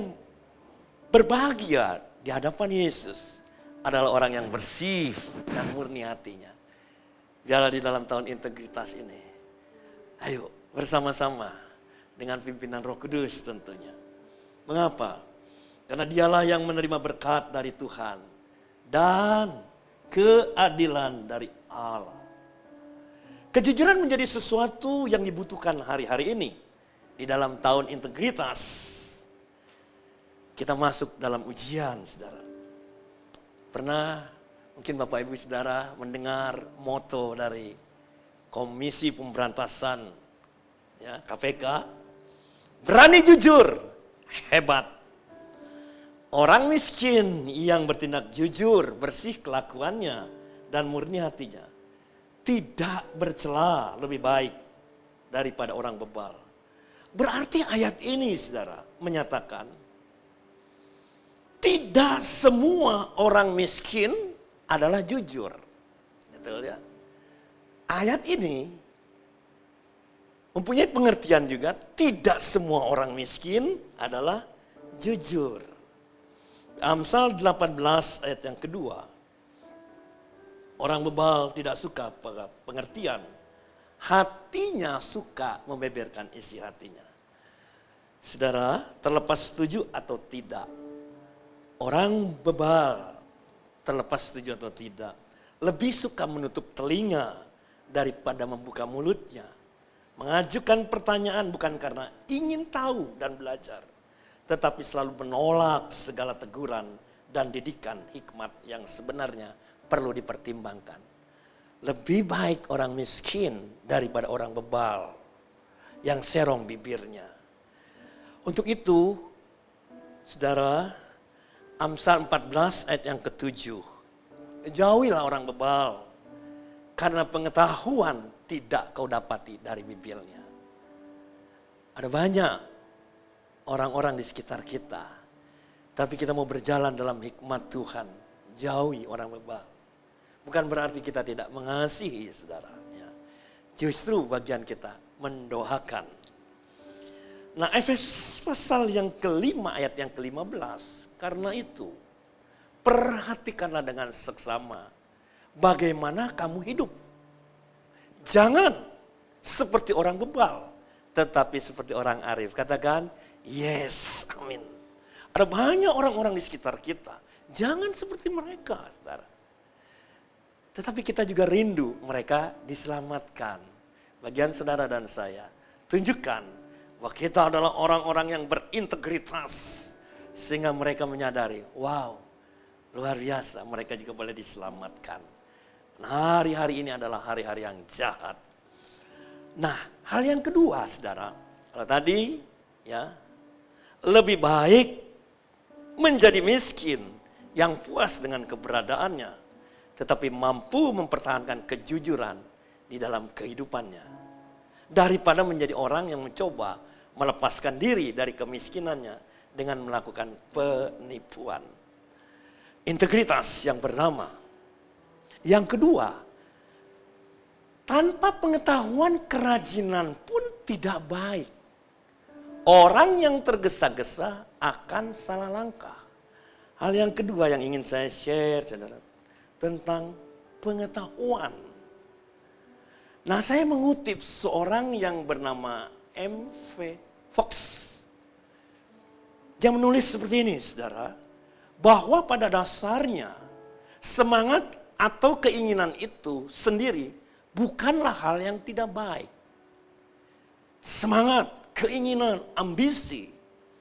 berbahagia di hadapan Yesus adalah orang yang bersih dan murni hatinya. Biarlah di dalam tahun integritas ini, ayo bersama-sama dengan pimpinan Roh Kudus tentunya. Mengapa? Karena dialah yang menerima berkat dari Tuhan dan keadilan dari Allah. Kejujuran menjadi sesuatu yang dibutuhkan hari-hari ini. Di dalam tahun integritas, kita masuk dalam ujian, saudara. Pernah mungkin Bapak Ibu Saudara mendengar moto dari Komisi Pemberantasan ya, KPK. Berani jujur, hebat. Orang miskin yang bertindak jujur, bersih kelakuannya dan murni hatinya, tidak bercela lebih baik daripada orang bebal. Berarti ayat ini, saudara, menyatakan tidak semua orang miskin adalah jujur. Betul ya? Ayat ini mempunyai pengertian juga, tidak semua orang miskin adalah jujur. Amsal 18 ayat yang kedua. Orang bebal tidak suka pada pengertian. Hatinya suka membeberkan isi hatinya. Saudara, terlepas setuju atau tidak, orang bebal, terlepas setuju atau tidak, lebih suka menutup telinga daripada membuka mulutnya. Mengajukan pertanyaan bukan karena ingin tahu dan belajar, tetapi selalu menolak segala teguran dan didikan hikmat yang sebenarnya perlu dipertimbangkan. Lebih baik orang miskin daripada orang bebal yang serong bibirnya. Untuk itu, saudara, Amsal 14 ayat yang ke-7. Jauhilah orang bebal, karena pengetahuan tidak kau dapati dari bibirnya. Ada banyak orang-orang di sekitar kita, tapi kita mau berjalan dalam hikmat Tuhan. Jauhi orang bebal. Bukan berarti kita tidak mengasihi, saudara. Ya. Justru bagian kita mendoakan. Nah, Efesus pasal yang kelima ayat yang ke-15. Karena itu, perhatikanlah dengan seksama bagaimana kamu hidup Jangan seperti orang bebal, tetapi seperti orang arif. Katakan, yes, amin. Ada banyak orang-orang di sekitar kita. Jangan seperti mereka, saudara. Tetapi kita juga rindu mereka diselamatkan. Bagian saudara dan saya, tunjukkan bahwa kita adalah orang-orang yang berintegritas. Sehingga mereka menyadari, wow, luar biasa, mereka juga boleh diselamatkan. Nah, hari-hari ini adalah hari-hari yang jahat. Nah, hal yang kedua, saudara, kalau tadi ya, lebih baik menjadi miskin yang puas dengan keberadaannya, tetapi mampu mempertahankan kejujuran di dalam kehidupannya, daripada menjadi orang yang mencoba melepaskan diri dari kemiskinannya dengan melakukan penipuan. Integritas yang pertama. Yang kedua, tanpa pengetahuan kerajinan pun tidak baik. Orang yang tergesa-gesa akan salah langkah. Hal yang kedua yang ingin saya share, saudara, tentang pengetahuan. Nah, saya mengutip seorang yang bernama M.V. Fox. Dia menulis seperti ini, saudara, bahwa pada dasarnya semangat atau keinginan itu sendiri bukanlah hal yang tidak baik. Semangat, keinginan, ambisi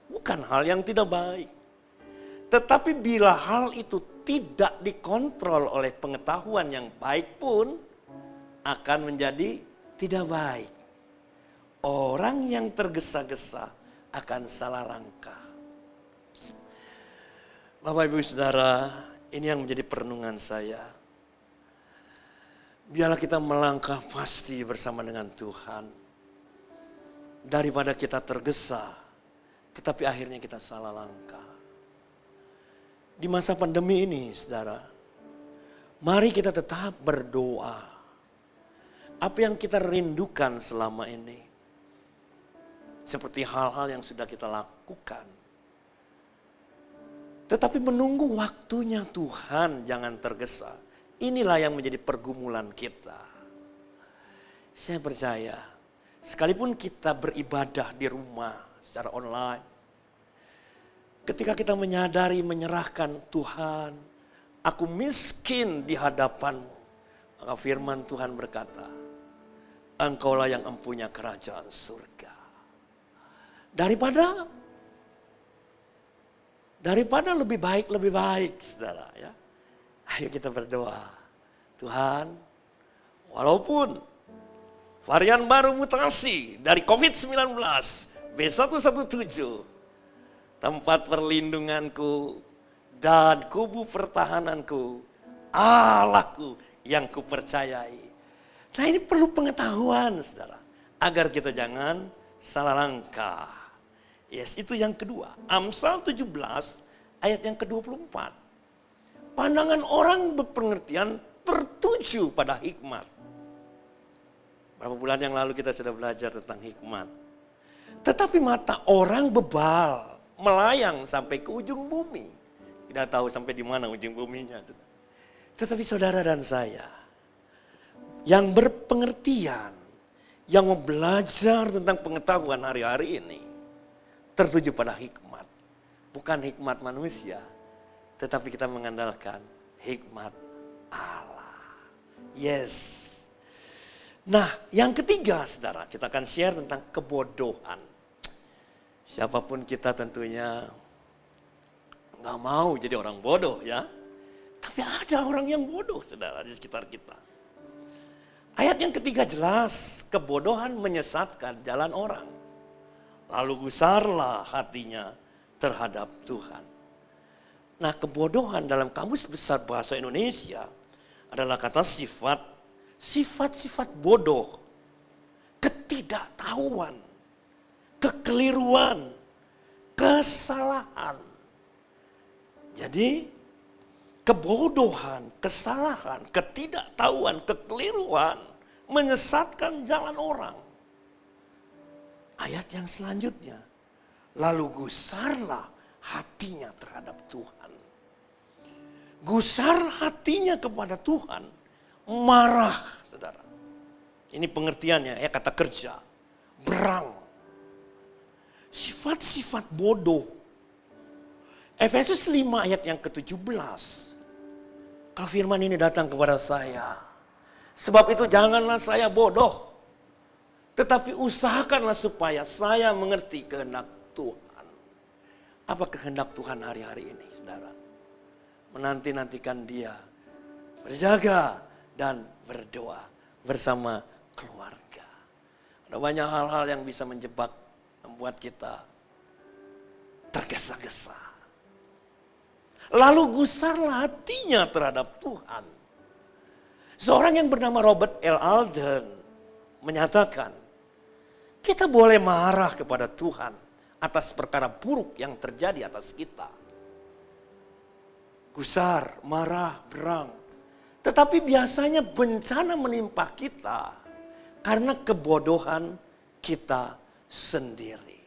bukan hal yang tidak baik. Tetapi bila hal itu tidak dikontrol oleh pengetahuan yang baik pun akan menjadi tidak baik. Orang yang tergesa-gesa akan salah langkah. Bapak, Ibu, Saudara, ini yang menjadi perenungan saya. Biarlah kita melangkah pasti bersama dengan Tuhan. Daripada kita tergesa, tetapi akhirnya kita salah langkah. Di masa pandemi ini, saudara, mari kita tetap berdoa. Apa yang kita rindukan selama ini, seperti hal-hal yang sudah kita lakukan. Tetapi menunggu waktunya Tuhan, jangan tergesa. Inilah yang menjadi pergumulan kita. Saya percaya, sekalipun kita beribadah di rumah secara online, ketika kita menyadari, menyerahkan, Tuhan, aku miskin di hadapan-Mu. Maka firman Tuhan berkata, Engkaulah yang empunya kerajaan surga. Daripada lebih baik, saudara, ya. Ayo kita berdoa. Tuhan, walaupun varian baru mutasi dari COVID-19, B117, tempat perlindunganku dan kubu pertahananku, Allahku yang kupercayai. Nah, ini perlu pengetahuan, saudara, agar kita jangan salah langkah. Yes, itu yang kedua. Amsal 17 ayat yang ke-24. Pandangan orang berpengertian tertuju pada hikmat. Berapa bulan yang lalu kita sudah belajar tentang hikmat. Tetapi mata orang bebal, melayang sampai ke ujung bumi. Tidak tahu sampai di mana ujung buminya. Tetapi saudara dan saya, yang berpengertian, yang mau belajar tentang pengetahuan hari-hari ini, tertuju pada hikmat. Bukan hikmat manusia, tetapi kita mengandalkan hikmat Allah. Yes. Nah, yang ketiga, saudara, kita akan share tentang kebodohan. Siapapun kita tentunya nggak mau jadi orang bodoh, ya. Tapi ada orang yang bodoh, saudara, di sekitar kita. Ayat yang ketiga jelas, kebodohan menyesatkan jalan orang. Lalu gusarlah hatinya terhadap Tuhan. Nah, kebodohan dalam Kamus Besar Bahasa Indonesia adalah kata sifat-sifat bodoh, ketidaktahuan, kekeliruan, kesalahan. Jadi, kebodohan, kesalahan, ketidaktahuan, kekeliruan menyesatkan jalan orang. Ayat yang selanjutnya, lalu gusarlah hatinya terhadap Tuhan. Gusar hatinya kepada Tuhan, marah, saudara. Ini pengertiannya ya, kata kerja. Berang. Sifat-sifat bodoh. Efesus 5 ayat yang ke-17. Kalau firman ini datang kepada saya. Sebab itu janganlah saya bodoh. Tetapi usahakanlah supaya saya mengerti kehendak Tuhan. Apa kehendak Tuhan hari-hari ini, saudara? Menanti-nantikan Dia. Berjaga dan berdoa bersama keluarga. Ada banyak hal-hal yang bisa menjebak, membuat kita tergesa-gesa. Lalu gusarlah hatinya terhadap Tuhan. Seorang yang bernama Robert L. Alden menyatakan, kita boleh marah kepada Tuhan atas perkara buruk yang terjadi atas kita. Gusar, marah, berang. Tetapi biasanya bencana menimpa kita karena kebodohan kita sendiri.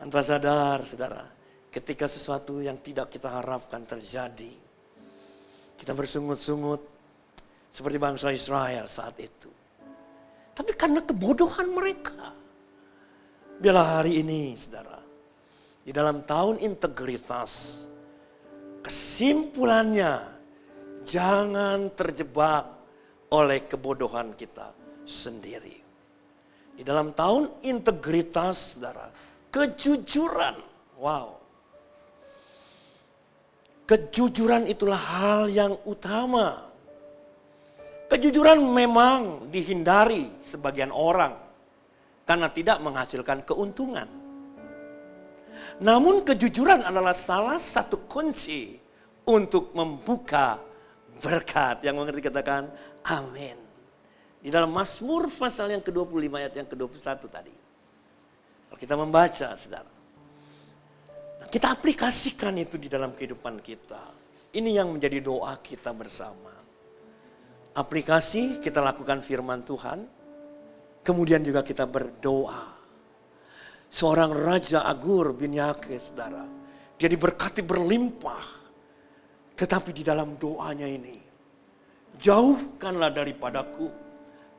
Tanpa sadar, saudara, ketika sesuatu yang tidak kita harapkan terjadi, kita bersungut-sungut seperti bangsa Israel saat itu. Tapi karena kebodohan mereka. Biarlah hari ini, saudara, di dalam tahun integritas, kesimpulannya jangan terjebak oleh kebodohan kita sendiri. Di dalam tahun integritas, saudara, kejujuran. Wow. Kejujuran itulah hal yang utama. Kejujuran memang dihindari sebagian orang karena tidak menghasilkan keuntungan. Namun kejujuran adalah salah satu kunci untuk membuka berkat. Yang mengerti katakan amin. Di dalam Mazmur pasal yang ke-25 ayat yang ke-21 tadi. Kalau kita membaca, saudara. Nah, kita aplikasikan itu di dalam kehidupan kita. Ini yang menjadi doa kita bersama. Aplikasi, kita lakukan firman Tuhan. Kemudian juga kita berdoa. Seorang Raja Agur bin Yake, saudara. Dia diberkati berlimpah. Tetapi di dalam doanya ini. Jauhkanlah daripadaku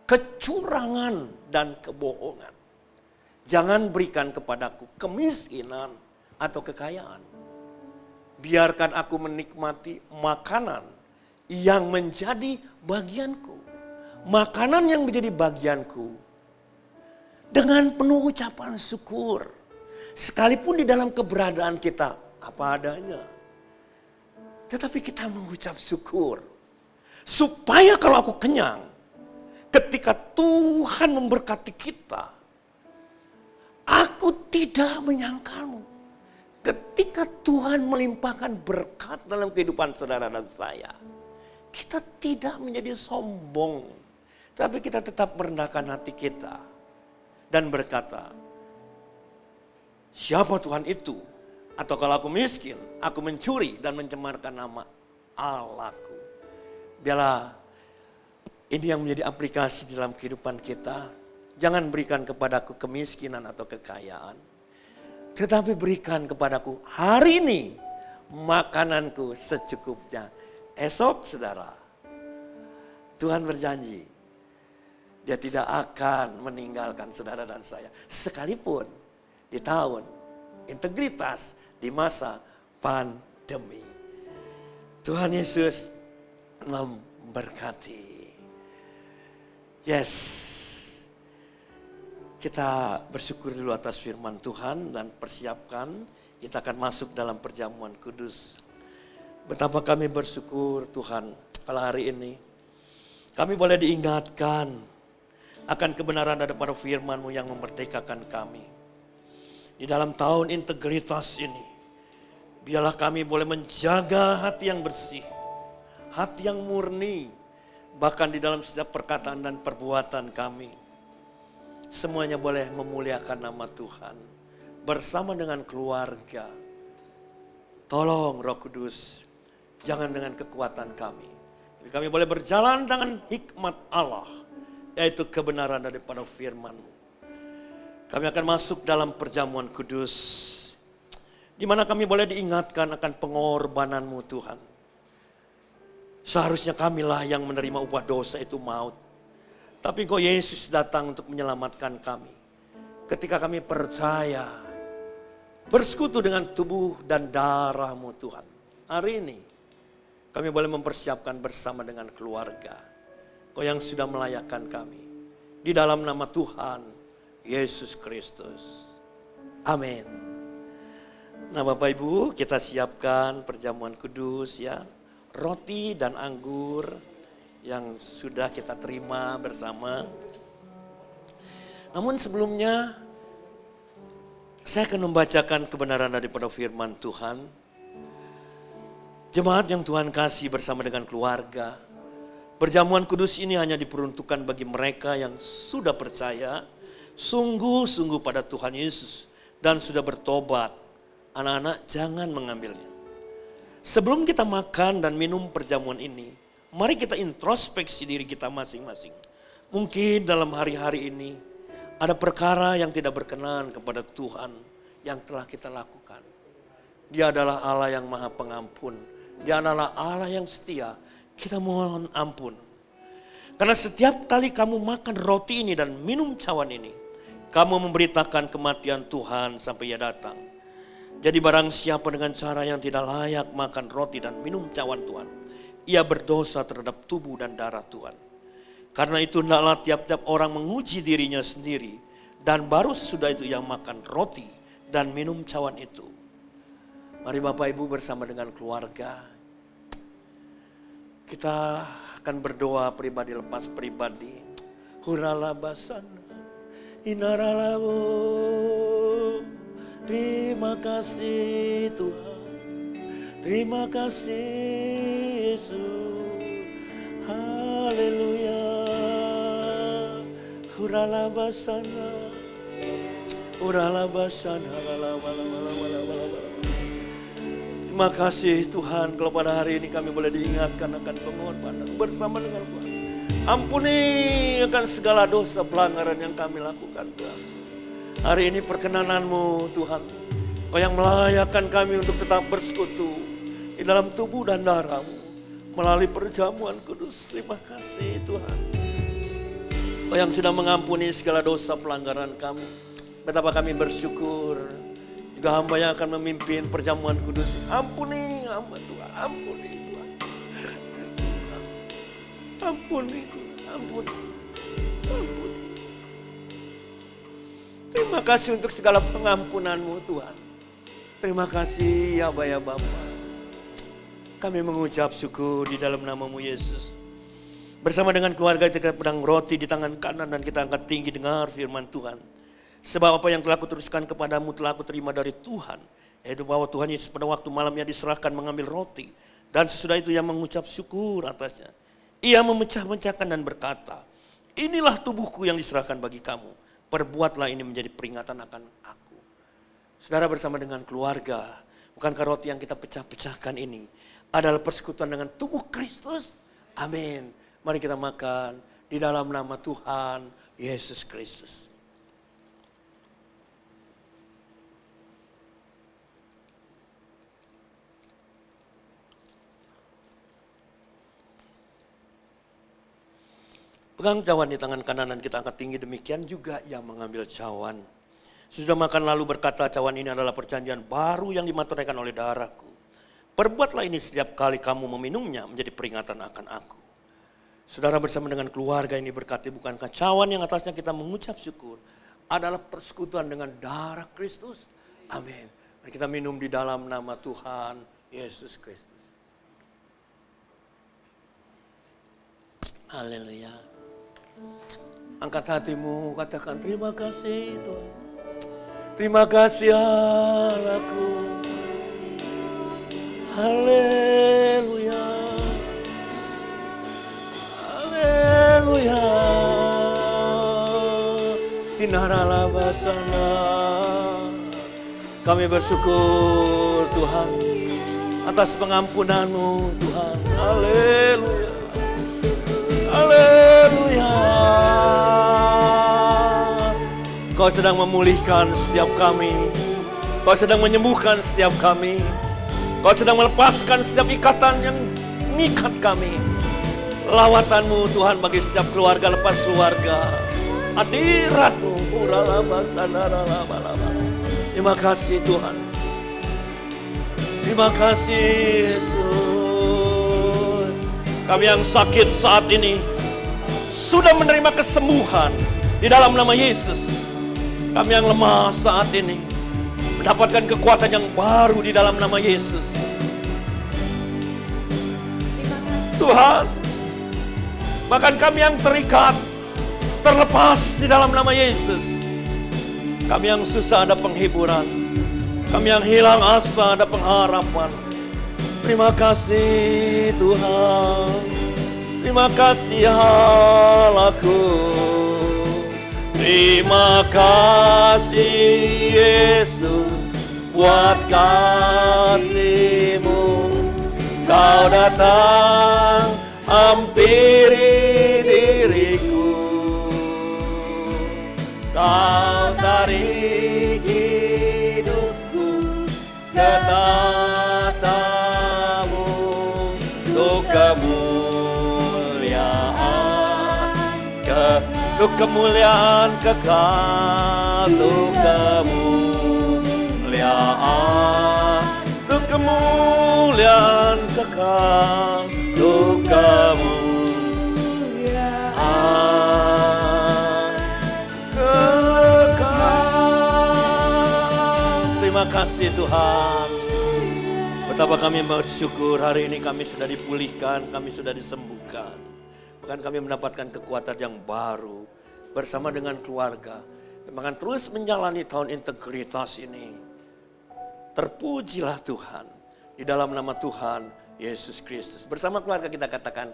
kecurangan dan kebohongan. Jangan berikan kepadaku kemiskinan atau kekayaan. Biarkan aku menikmati makanan yang menjadi bagianku. Makanan yang menjadi bagianku. Dengan penuh ucapan syukur. Sekalipun di dalam keberadaan kita apa adanya. Tetapi kita mengucap syukur. Supaya kalau aku kenyang. Ketika Tuhan memberkati kita. Aku tidak menyangkalmu. Ketika Tuhan melimpahkan berkat dalam kehidupan saudara dan saya. Kita tidak menjadi sombong. Tapi kita tetap merendahkan hati kita. Dan berkata, siapa Tuhan itu? Atau kalau aku miskin, aku mencuri dan mencemarkan nama Allahku. Biarlah ini yang menjadi aplikasi dalam kehidupan kita. Jangan berikan kepadaku kemiskinan atau kekayaan. Tetapi berikan kepadaku hari ini makananku secukupnya. Esok, saudara, Tuhan berjanji, Dia tidak akan meninggalkan saudara dan saya. Sekalipun di tahun integritas di masa pandemi. Tuhan Yesus memberkati. Yes. Kita bersyukur dulu atas firman Tuhan dan persiapkan. Kita akan masuk dalam perjamuan kudus. Betapa kami bersyukur Tuhan pada hari ini. Kami boleh diingatkan akan kebenaran daripada firman-Mu yang memerdekakan kami. Di dalam tahun integritas ini, biarlah kami boleh menjaga hati yang bersih, hati yang murni, bahkan di dalam setiap perkataan dan perbuatan kami. Semuanya boleh memuliakan nama Tuhan bersama dengan keluarga. Tolong Roh Kudus, jangan dengan kekuatan kami. Tapi kami boleh berjalan dengan hikmat Allah, yaitu kebenaran daripada firman-Mu. Kami akan masuk dalam perjamuan kudus, di mana kami boleh diingatkan akan pengorbanan-Mu Tuhan. Seharusnya kamilah yang menerima upah dosa itu maut. Tapi Engkau Yesus datang untuk menyelamatkan kami. Ketika kami percaya, bersekutu dengan tubuh dan darah-Mu Tuhan. Hari ini kami boleh mempersiapkan bersama dengan keluarga. Kau yang sudah melayakkan kami. Di dalam nama Tuhan Yesus Kristus. Amin. Nah Bapak Ibu, kita siapkan perjamuan kudus ya. Roti dan anggur yang sudah kita terima bersama. Namun sebelumnya saya akan membacakan kebenaran daripada firman Tuhan. Jemaat yang Tuhan kasih bersama dengan keluarga. Perjamuan kudus ini hanya diperuntukkan bagi mereka yang sudah percaya sungguh-sungguh pada Tuhan Yesus dan sudah bertobat. Anak-anak jangan mengambilnya. Sebelum kita makan dan minum perjamuan ini, mari kita introspeksi diri kita masing-masing. Mungkin dalam hari-hari ini ada perkara yang tidak berkenan kepada Tuhan yang telah kita lakukan. Dia adalah Allah yang Maha Pengampun. Dia adalah Allah yang setia. Kita mohon ampun. Karena setiap kali kamu makan roti ini dan minum cawan ini, kamu memberitakan kematian Tuhan sampai Ia datang. Jadi barang siapa dengan cara yang tidak layak makan roti dan minum cawan Tuhan, ia berdosa terhadap tubuh dan darah Tuhan. Karena itu hendaklah tiap-tiap orang menguji dirinya sendiri, dan baru sesudah itu yang makan roti dan minum cawan itu. Mari Bapak Ibu bersama dengan keluarga, kita akan berdoa pribadi lepas pribadi. Huralabasana, inaralabo. Terima kasih Tuhan, terima kasih Yesus, haleluya. Huralabasana, huralabasana, terima kasih Tuhan kalau pada hari ini kami boleh diingatkan akan pengorbanan bersama dengan Tuhan. Ampuni akan segala dosa pelanggaran yang kami lakukan Tuhan. Hari ini perkenanan-Mu Tuhan, Kau yang melayakkan kami untuk tetap bersekutu di dalam tubuh dan darah-Mu melalui perjamuan kudus. Terima kasih Tuhan. Kau yang sudah mengampuni segala dosa pelanggaran kami. Betapa kami bersyukur. Juga hamba yang akan memimpin perjamuan kudus. Ampuni hamba Tuhan, ampuni Tuhan. Ampuni Tuhan, ampuni. Ampuni. Terima kasih untuk segala pengampunan-Mu Tuhan. Terima kasih ya Aba ya Bapa. Kami mengucap syukur di dalam nama-Mu Yesus. Bersama dengan keluarga kita pedang roti di tangan kanan dan kita angkat tinggi dengar firman Tuhan. Sebab apa yang telah kuteruskan kepadamu telah kuterima dari Tuhan. Yaitu bahwa Tuhan Yesus pada waktu malamnya diserahkan mengambil roti. Dan sesudah itu ia mengucap syukur atasnya. Ia memecah-mecahkan dan berkata, inilah tubuhku yang diserahkan bagi kamu. Perbuatlah ini menjadi peringatan akan aku. Saudara bersama dengan keluarga, bukankah roti yang kita pecah-pecahkan ini adalah persekutuan dengan tubuh Kristus? Amin. Mari kita makan di dalam nama Tuhan Yesus Kristus. Pegang cawan di tangan kanan dan kita angkat tinggi, demikian juga yang mengambil cawan. Sudah makan lalu berkata, cawan ini adalah perjanjian baru yang dimateraikan oleh darahku. Perbuatlah ini setiap kali kamu meminumnya menjadi peringatan akan aku. Saudara bersama dengan keluarga ini berkati, bukankah cawan yang atasnya kita mengucap syukur adalah persekutuan dengan darah Kristus? Amin. Mari kita minum di dalam nama Tuhan Yesus Kristus. Haleluya. Angkat hatimu, katakan terima kasih Tuhan. Terima kasih Allahku. Haleluya. Haleluya. Inaralabasana. Kami bersyukur Tuhan atas pengampunan-Mu Tuhan. Haleluya. Haleluya. Kau sedang memulihkan setiap kami. Kau sedang menyembuhkan setiap kami. Kau sedang melepaskan setiap ikatan yang mengikat kami. Lawatanmu Tuhan bagi setiap keluarga lepas keluarga. Hadiratmu. Terima kasih Tuhan. Terima kasih Yesus. Kami yang sakit saat ini sudah menerima kesembuhan di dalam nama Yesus. Kami yang lemah saat ini mendapatkan kekuatan yang baru di dalam nama Yesus. Tuhan, bahkan kami yang terikat, terlepas di dalam nama Yesus. Kami yang susah ada penghiburan. Kami yang hilang asa ada pengharapan. Terima kasih Tuhan. Terima kasih Allahku. Terima kasih Yesus buat kasih-Mu. Kau datang hampiri diriku. Kau tarik hidupku ke tahta-Mu untuk kemuliaan kekal, untuk kemuliaan, untuk kemuliaan kekal, untuk kemuliaan kekal. Terima kasih Tuhan. Betapa kami bersyukur hari ini kami sudah dipulihkan, kami sudah disembuhkan. Bahkan kami mendapatkan kekuatan yang baru bersama dengan keluarga. Bahkan terus menjalani tahun integritas ini. Terpujilah Tuhan. Di dalam nama Tuhan Yesus Kristus. Bersama keluarga kita katakan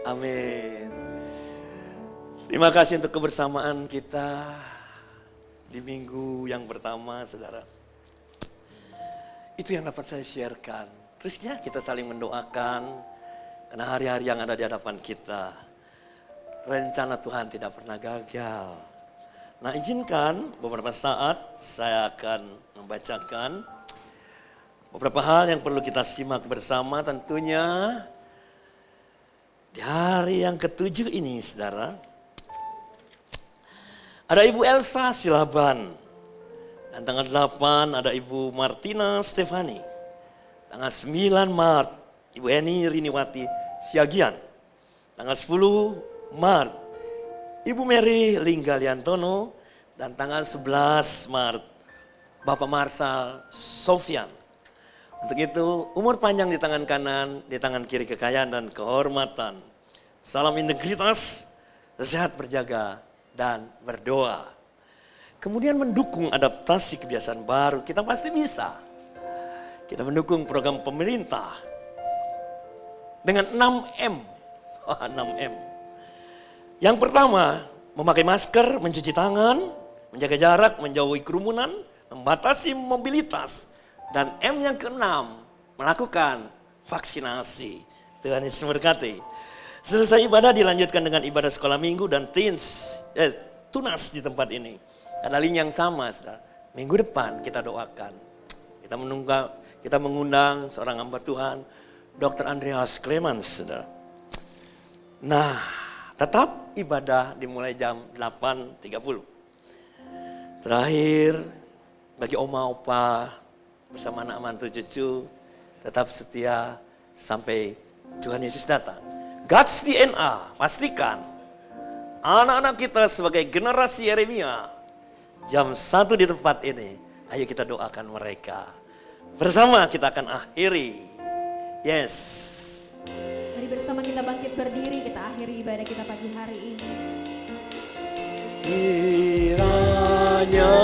amin. Terima kasih untuk kebersamaan kita di minggu yang pertama saudara. Itu yang dapat saya sharekan. Terusnya kita saling mendoakan. Karena hari-hari yang ada di hadapan kita. Rencana Tuhan tidak pernah gagal. Nah izinkan beberapa saat saya akan membacakan beberapa hal yang perlu kita simak bersama tentunya. Di hari yang ke-7 ini saudara. Ada Ibu Elsa Silaban. Dan tanggal 8 ada Ibu Martina Stefani. Tanggal 9 Maret Ibu Eni Riniwati Siagian. Tanggal 10 Maret, Ibu Mary Linggaliantono, dan tanggal 11 Maret, Bapak Marsal Sofian. Untuk itu, umur panjang di tangan kanan, di tangan kiri kekayaan dan kehormatan. Salam integritas, sehat berjaga, dan berdoa. Kemudian mendukung adaptasi kebiasaan baru, kita pasti bisa. Kita mendukung program pemerintah dengan 6M. 6M. Yang pertama, memakai masker, mencuci tangan, menjaga jarak, menjauhi kerumunan, membatasi mobilitas. Dan M yang ke-6, melakukan vaksinasi. Tuhan Yesus memberkati. Selesai ibadah dilanjutkan dengan ibadah sekolah minggu dan tunas di tempat ini. Ada link yang sama, saudara. Minggu depan kita doakan. Kita mengundang seorang hamba Tuhan, Dr. Andreas Clemens, saudara. Nah, tetap ibadah dimulai jam 8.30. Terakhir, bagi oma opa bersama anak mantu cucu, tetap setia sampai Tuhan Yesus datang. God's DNA, pastikan anak-anak kita sebagai generasi Yeremia, jam 1 di tempat ini, ayo kita doakan mereka. Bersama kita akan akhiri. Yes. Mari bersama kita bangkit berdiri, kita akhiri ibadah kita pagi hari ini. Kiranya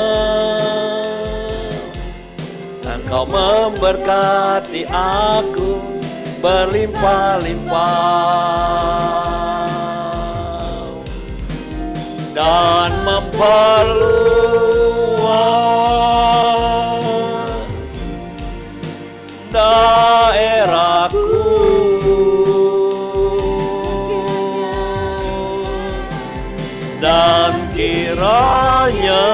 Engkau memberkati aku berlimpah-limpah dan memperluas daerahku. Dan kiranya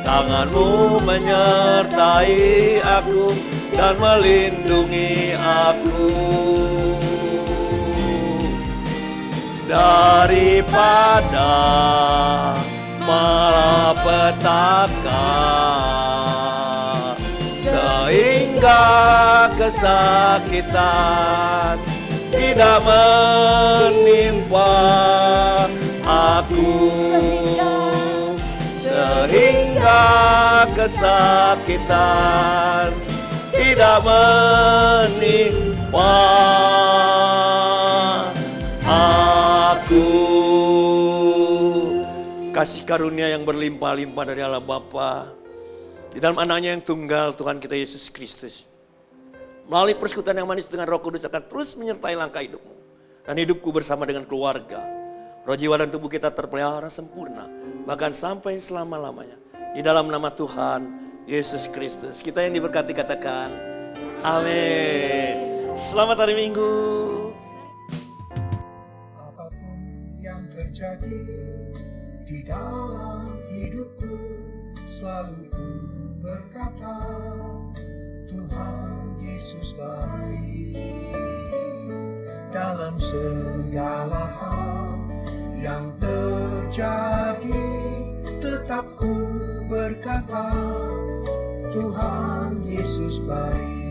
tangan-Mu menyertai aku dan melindungi aku. daripada malapetaka, sehingga kesakitan tidak menimpa aku, sehingga kesakitan tidak menimpa aku. Kasih karunia yang berlimpah-limpah dari Allah Bapa di dalam anaknya yang tunggal Tuhan kita Yesus Kristus, melalui persekutuan yang manis dengan Roh Kudus akan terus menyertai langkah hidupmu dan hidupku bersama dengan keluarga. Roh, jiwa, dan tubuh kita terpelihara sempurna, bahkan sampai selama-lamanya. Di dalam nama Tuhan Yesus Kristus, kita yang diberkati katakan, amin. Selamat hari Minggu. Apapun yang terjadi di dalam hidupku, selalu ku berkata, Tuhan Yesus baik. Dalam segala hal yang terjadi, tetap ku berkata, Tuhan Yesus baik.